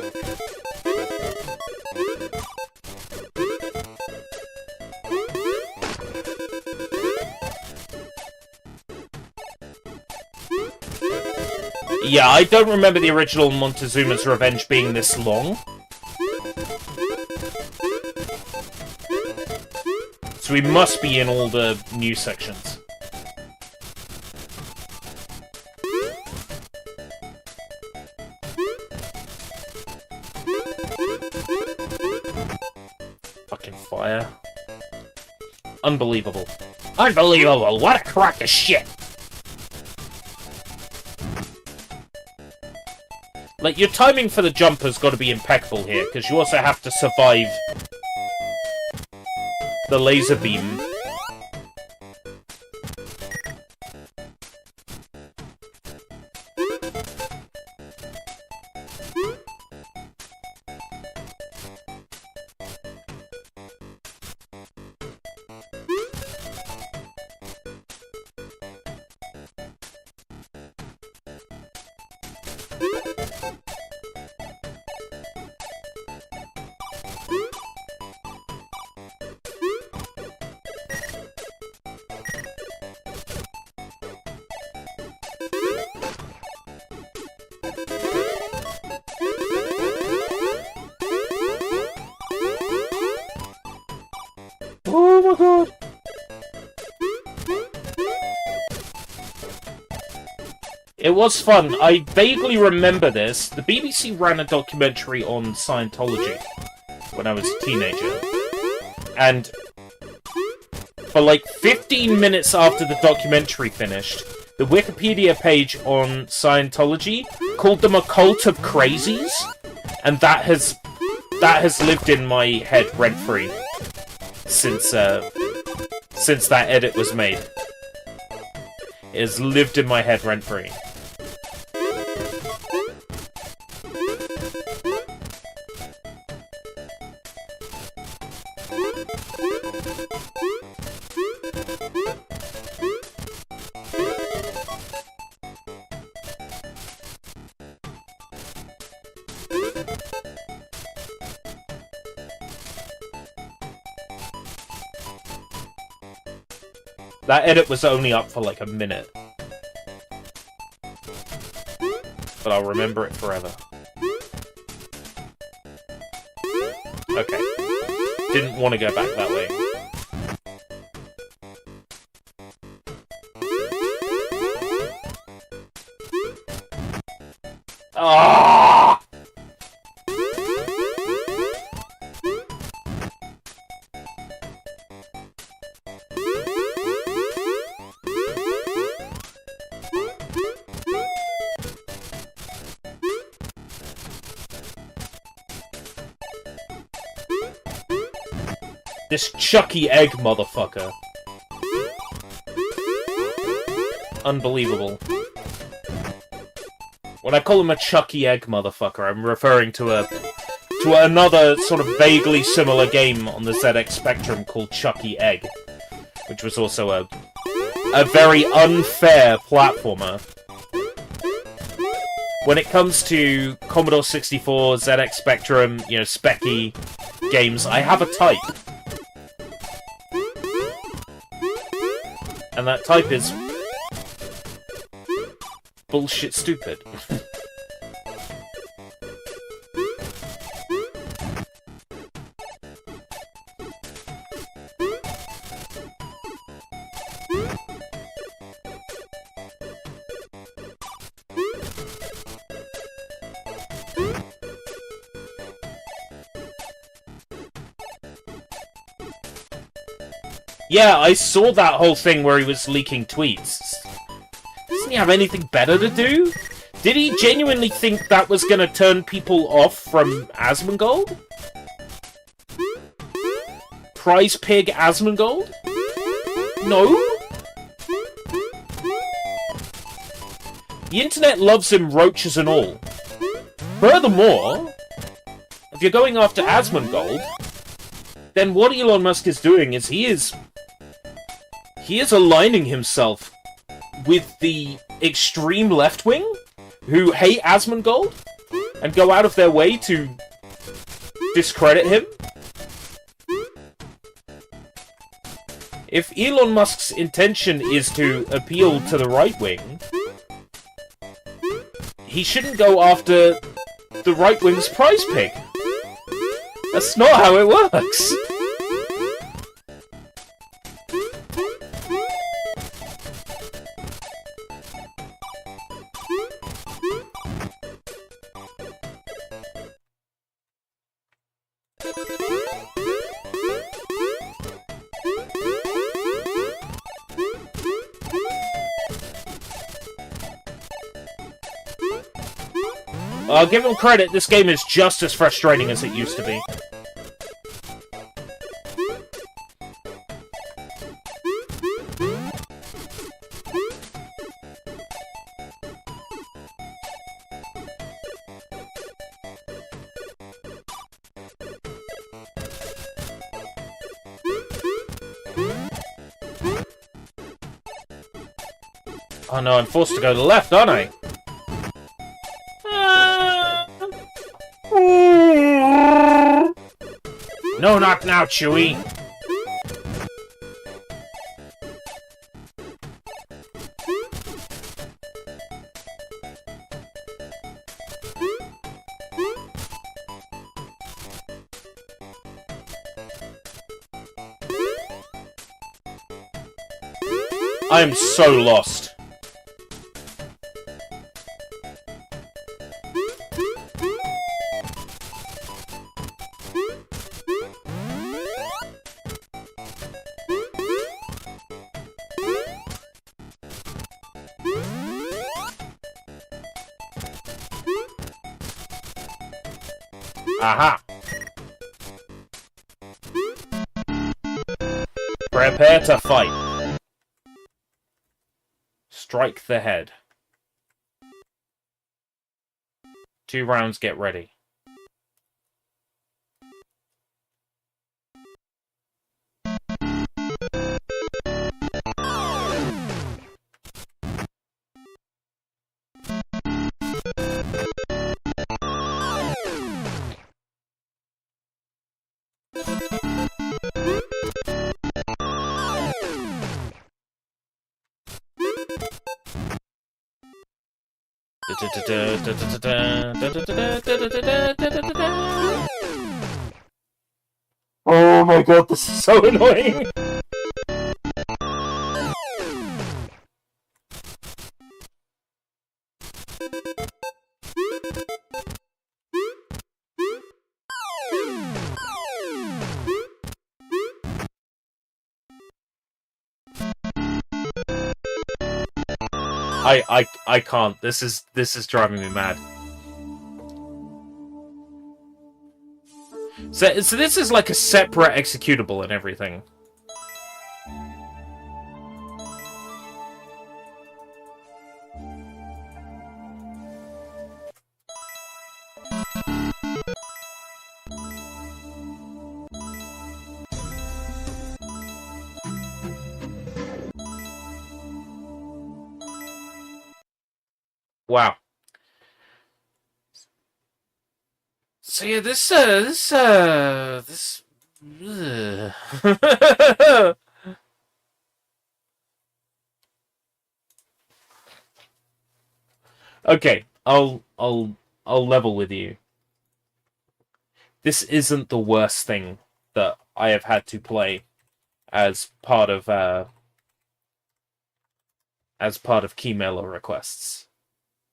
Yeah, I don't remember the original Montezuma's Revenge being this long. So we must be in all the new sections. Fucking fire. Unbelievable. Unbelievable! What a crock of shit! Like, your timing for the jump has got to be impeccable here, because you also have to survive the laser beam. Oh my god! It was fun. I vaguely remember this. The BBC ran a documentary on Scientology when I was a teenager. And for like 15 minutes after the documentary finished, the Wikipedia page on Scientology called them a cult of crazies. And that has lived in my head rent-free since that edit was made. It has lived in my head rent-free. That edit was only up for like a minute. But I'll remember it forever. Okay. Didn't want to go back that way. Ah! This Chucky Egg motherfucker. Unbelievable. When I call him a Chucky Egg motherfucker, I'm referring to another sort of vaguely similar game on the ZX Spectrum called Chucky Egg, which was also a very unfair platformer. When it comes to Commodore 64, ZX Spectrum, you know, Speccy games, I have a type. And that type is bullshit stupid. Yeah, I saw that whole thing where he was leaking tweets. Doesn't he have anything better to do? Did he genuinely think that was gonna turn people off from Asmongold? Prize Pig Asmongold? No? The internet loves him, roaches and all. Furthermore, if you're going after Asmongold, then what Elon Musk is doing is he is aligning himself with the extreme left wing who hate Asmongold and go out of their way to discredit him? If Elon Musk's intention is to appeal to the right wing, he shouldn't go after the right wing's prize pig. That's not how it works. I'll give him credit, this game is just as frustrating as it used to be. Oh no, I'm forced to go to the left, aren't I? No, not now, Chewie! I am so lost. Aha! Prepare to fight. Strike the head. 2 rounds, get ready. Oh my god, this is so annoying! I can't. This is driving me mad. So this is like a separate executable and everything. Wow. So yeah, this Okay, I'll level with you. This isn't the worst thing that I have had to play as part of Keymailer requests.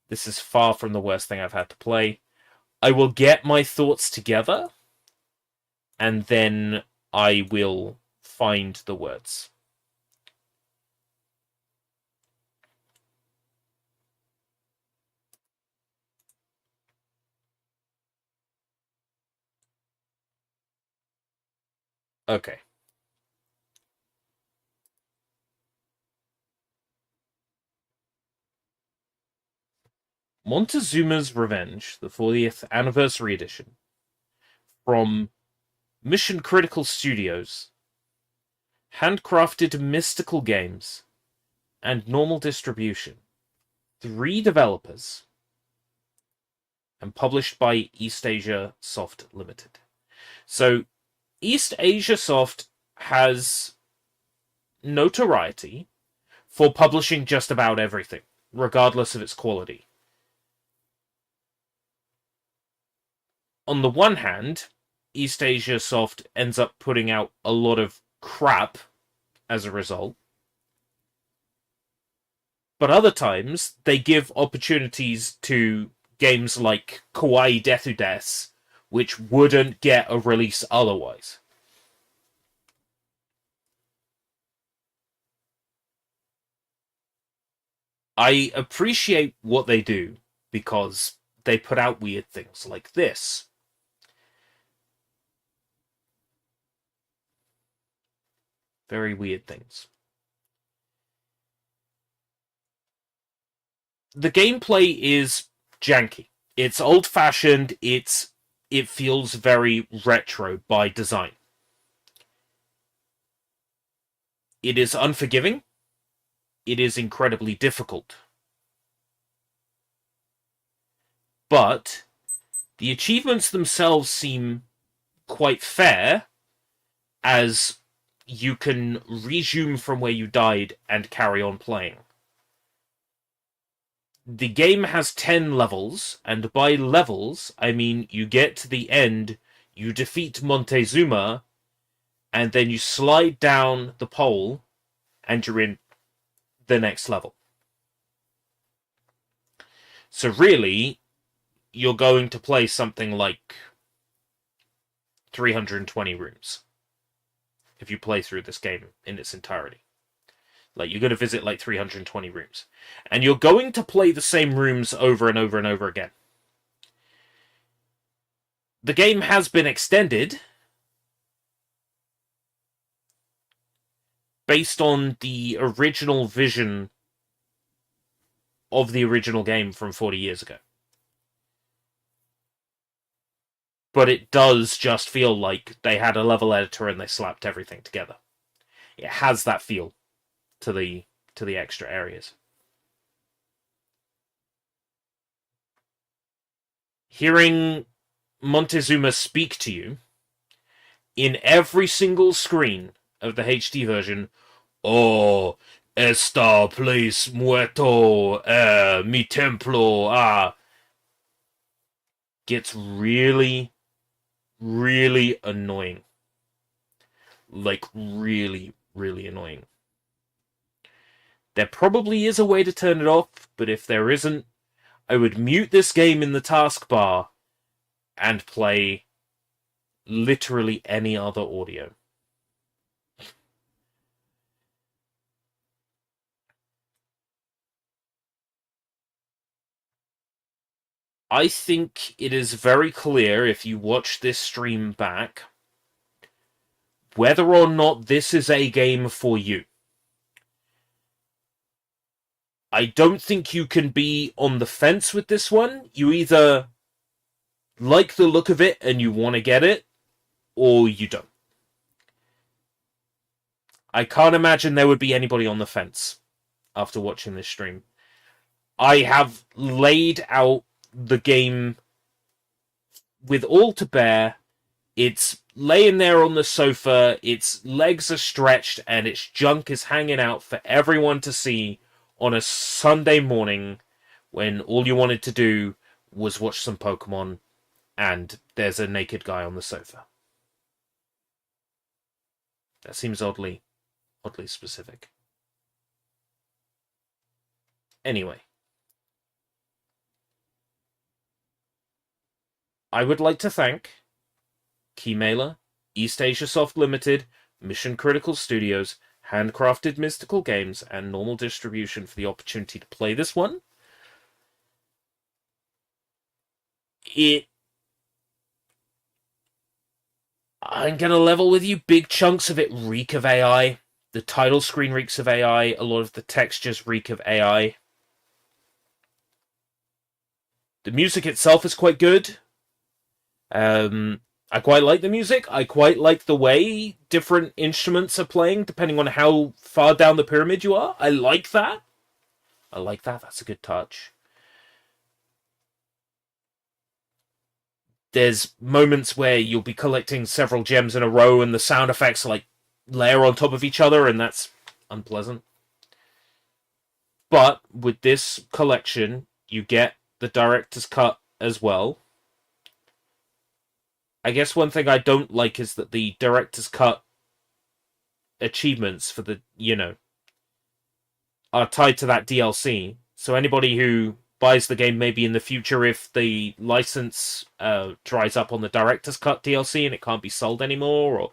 This is far from the worst thing I've had to play. I will get my thoughts together, and then I will find the words. Okay. Montezuma's Revenge, the 40th Anniversary Edition. From Mission Critical Studios. Handcrafted Mystical Games. And Normal Distribution. 3 developers. and published by Eastasiasoft Limited. So, Eastasiasoft has notoriety for publishing just about everything, regardless of its quality. On the one hand, Eastasiasoft ends up putting out a lot of crap as a result. But other times, they give opportunities to games like Kawaii Deathu Deaths, which wouldn't get a release otherwise. I appreciate what they do, because they put out weird things like this. Very weird things. The gameplay is janky. It's old-fashioned, it feels very retro by design. It is unforgiving. It is incredibly difficult. But the achievements themselves seem quite fair, as you can resume from where you died and carry on playing. The game has 10 levels, and by levels, I mean you get to the end, you defeat Montezuma, and then you slide down the pole, and you're in the next level. So really, you're going to play something like 320 rooms if you play through this game in its entirety. Like, you're going to visit like 320 rooms. And you're going to play the same rooms over and over and over again. The game has been extended based on the original vision of the original game from 40 years ago. But it does just feel like they had a level editor and they slapped everything together. It has that feel to the extra areas. Hearing Montezuma speak to you in every single screen of the HD version, "Oh, esta place muerto, mi templo, gets really, really annoying. Like, really, really annoying. There probably is a way to turn it off, but if there isn't, I would mute this game in the taskbar and play literally any other audio. I think it is very clear, if you watch this stream back, whether or not this is a game for you. I don't think you can be on the fence with this one. You either like the look of it and you want to get it, or you don't. I can't imagine there would be anybody on the fence after watching this stream. I have laid out the game with all to bear. It's laying there on the sofa, its legs are stretched, and its junk is hanging out for everyone to see on a Sunday morning when all you wanted to do was watch some Pokemon, and there's a naked guy on the sofa. That seems oddly specific. Anyway. I would like to thank Keymailer, Eastasiasoft Limited, Mission Critical Studios, Handcrafted Mystical Games, and Normal Distribution for the opportunity to play this one. I'm gonna level with you, big chunks of it reek of AI. The title screen reeks of AI, a lot of the textures reek of AI. The music itself is quite good. I quite like the music. I quite like the way different instruments are playing, depending on how far down the pyramid you are. I like that. That's a good touch. there's moments where you'll be collecting several gems in a row and the sound effects like layer on top of each other, and that's unpleasant. But with this collection, you get the director's cut as well. I guess one thing I don't like is that the director's cut achievements for the, are tied to that DLC. So anybody who buys the game maybe in the future, if the license dries up on the director's cut DLC and it can't be sold anymore, or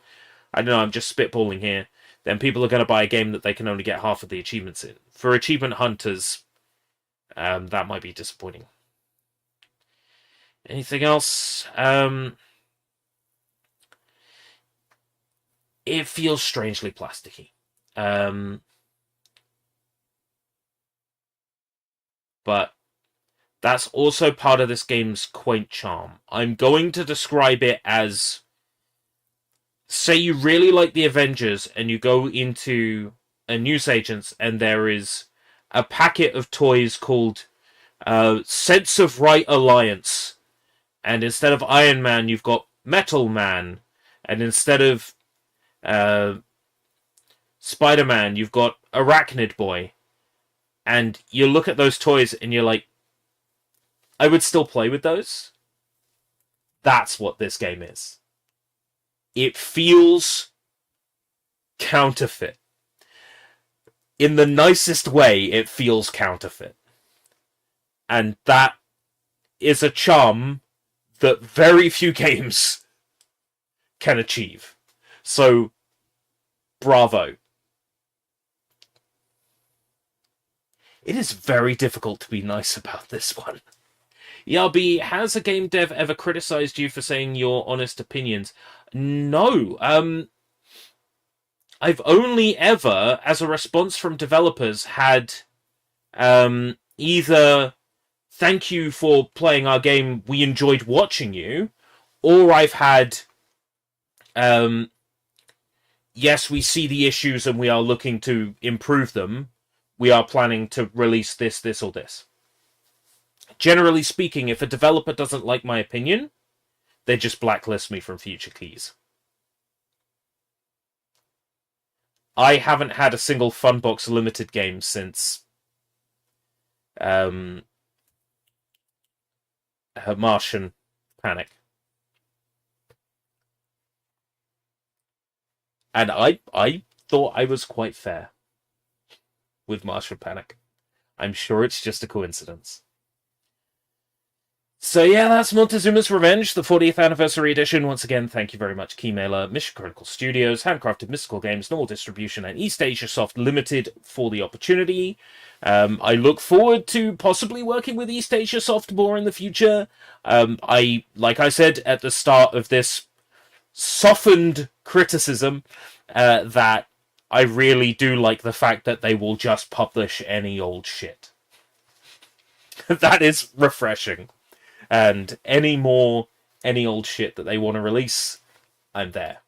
I don't know, I'm just spitballing here, then people are going to buy a game that they can only get half of the achievements in. For achievement hunters, that might be disappointing. Anything else? It feels strangely plasticky. But that's also part of this game's quaint charm. I'm going to describe it as, say you really like the Avengers and you go into a newsagent's and there is a packet of toys called Sense of Right Alliance. And instead of Iron Man, you've got Metal Man. And instead of Spider-Man, you've got Arachnid Boy. And you look at those toys and you're like, I would still play with those. That's what this game is. It feels counterfeit. In the nicest way, it feels counterfeit. And that is a charm that very few games can achieve. So, bravo. It is very difficult to be nice about this one. Yarby, has a game dev ever criticized you for saying your honest opinions? No. I've only ever, as a response from developers, had either thank you for playing our game, we enjoyed watching you, or I've had yes, we see the issues and we are looking to improve them. We are planning to release this, this, or this. Generally speaking, if a developer doesn't like my opinion, they just blacklist me from future keys. I haven't had a single Funbox Limited game since Martian Panic. And I thought I was quite fair with Martian Panic. I'm sure it's just a coincidence. So yeah, that's Montezuma's Revenge, the 40th Anniversary Edition. Once again, thank you very much, Keymailer, Mission Critical Studios, Handcrafted Mystical Games, Normal Distribution, and Eastasiasoft Limited for the opportunity. I look forward to possibly working with Eastasiasoft more in the future. Like I said at the start of this softened criticism, that I really do like the fact that they will just publish any old shit. That is refreshing. And any old shit that they want to release, I'm there.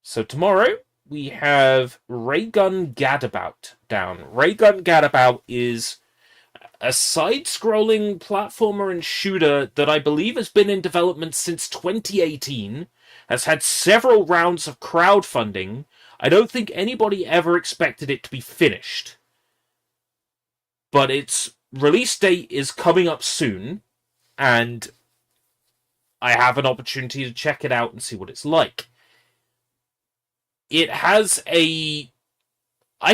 So tomorrow, we have Raygun Gadabout down. Raygun Gadabout is a side-scrolling platformer and shooter that I believe has been in development since 2018, has had several rounds of crowdfunding. I don't think anybody ever expected it to be finished. But its release date is coming up soon, and I have an opportunity to check it out and see what it's like. It has I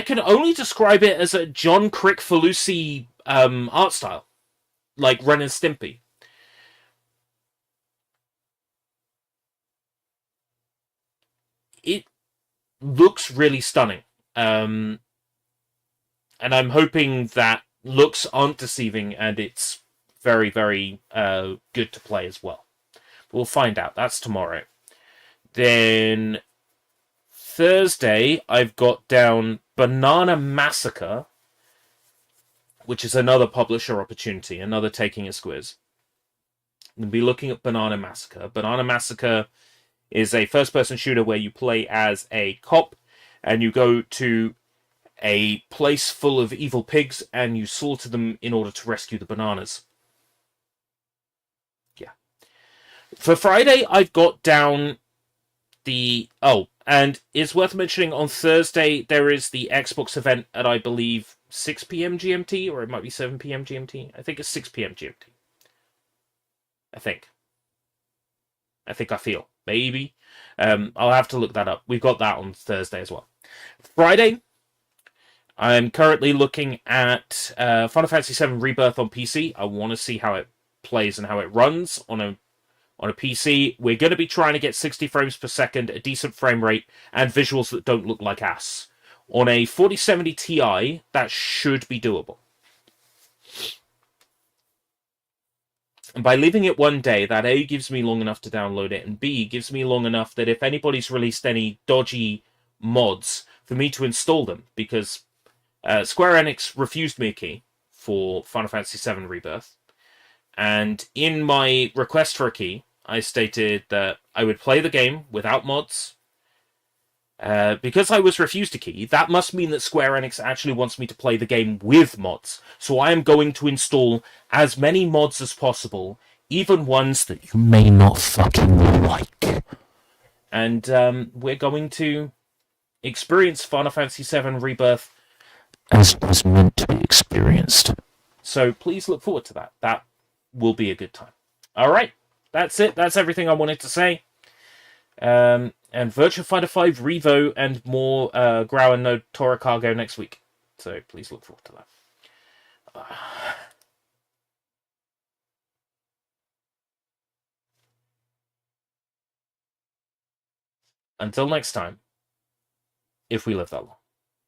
can only describe it as a John Crick-Falusi art style, like Ren and Stimpy. It looks really stunning. And I'm hoping that looks aren't deceiving and it's very, very good to play as well. We'll find out. That's tomorrow. Then Thursday, I've got down Banana Massacre, which is another publisher opportunity, another taking a Skwiz. I'm going to be looking at Banana Massacre. Banana Massacre is a first-person shooter where you play as a cop and you go to a place full of evil pigs, and you slaughter them in order to rescue the bananas. Yeah. For Friday, I've got down the... Oh, and it's worth mentioning, on Thursday, there is the Xbox event at, I believe, 6 p.m. GMT, or it might be 7 p.m. GMT. I think it's 6 p.m. GMT. I think I feel. Maybe. I'll have to look that up. We've got that on Thursday as well. Friday, I'm currently looking at Final Fantasy VII Rebirth on PC. I want to see how it plays and how it runs on a PC. We're going to be trying to get 60 frames per second, a decent frame rate, and visuals that don't look like ass. On a 4070 Ti, that should be doable. And by leaving it one day, that A, gives me long enough to download it, and B, gives me long enough that if anybody's released any dodgy mods, for me to install them, because Square Enix refused me a key for Final Fantasy VII Rebirth, and in my request for a key, I stated that I would play the game without mods. Because I was refused a key, that must mean that Square Enix actually wants me to play the game with mods. So I am going to install as many mods as possible, even ones that you may not fucking like. And we're going to experience Final Fantasy VII Rebirth as it was meant to be experienced. So please look forward to that. That will be a good time. Alright, that's it. That's everything I wanted to say. And Virtua Fighter 5 Revo and more Grau and no Torikago next week. So please look forward to that. Until next time, if we live that long.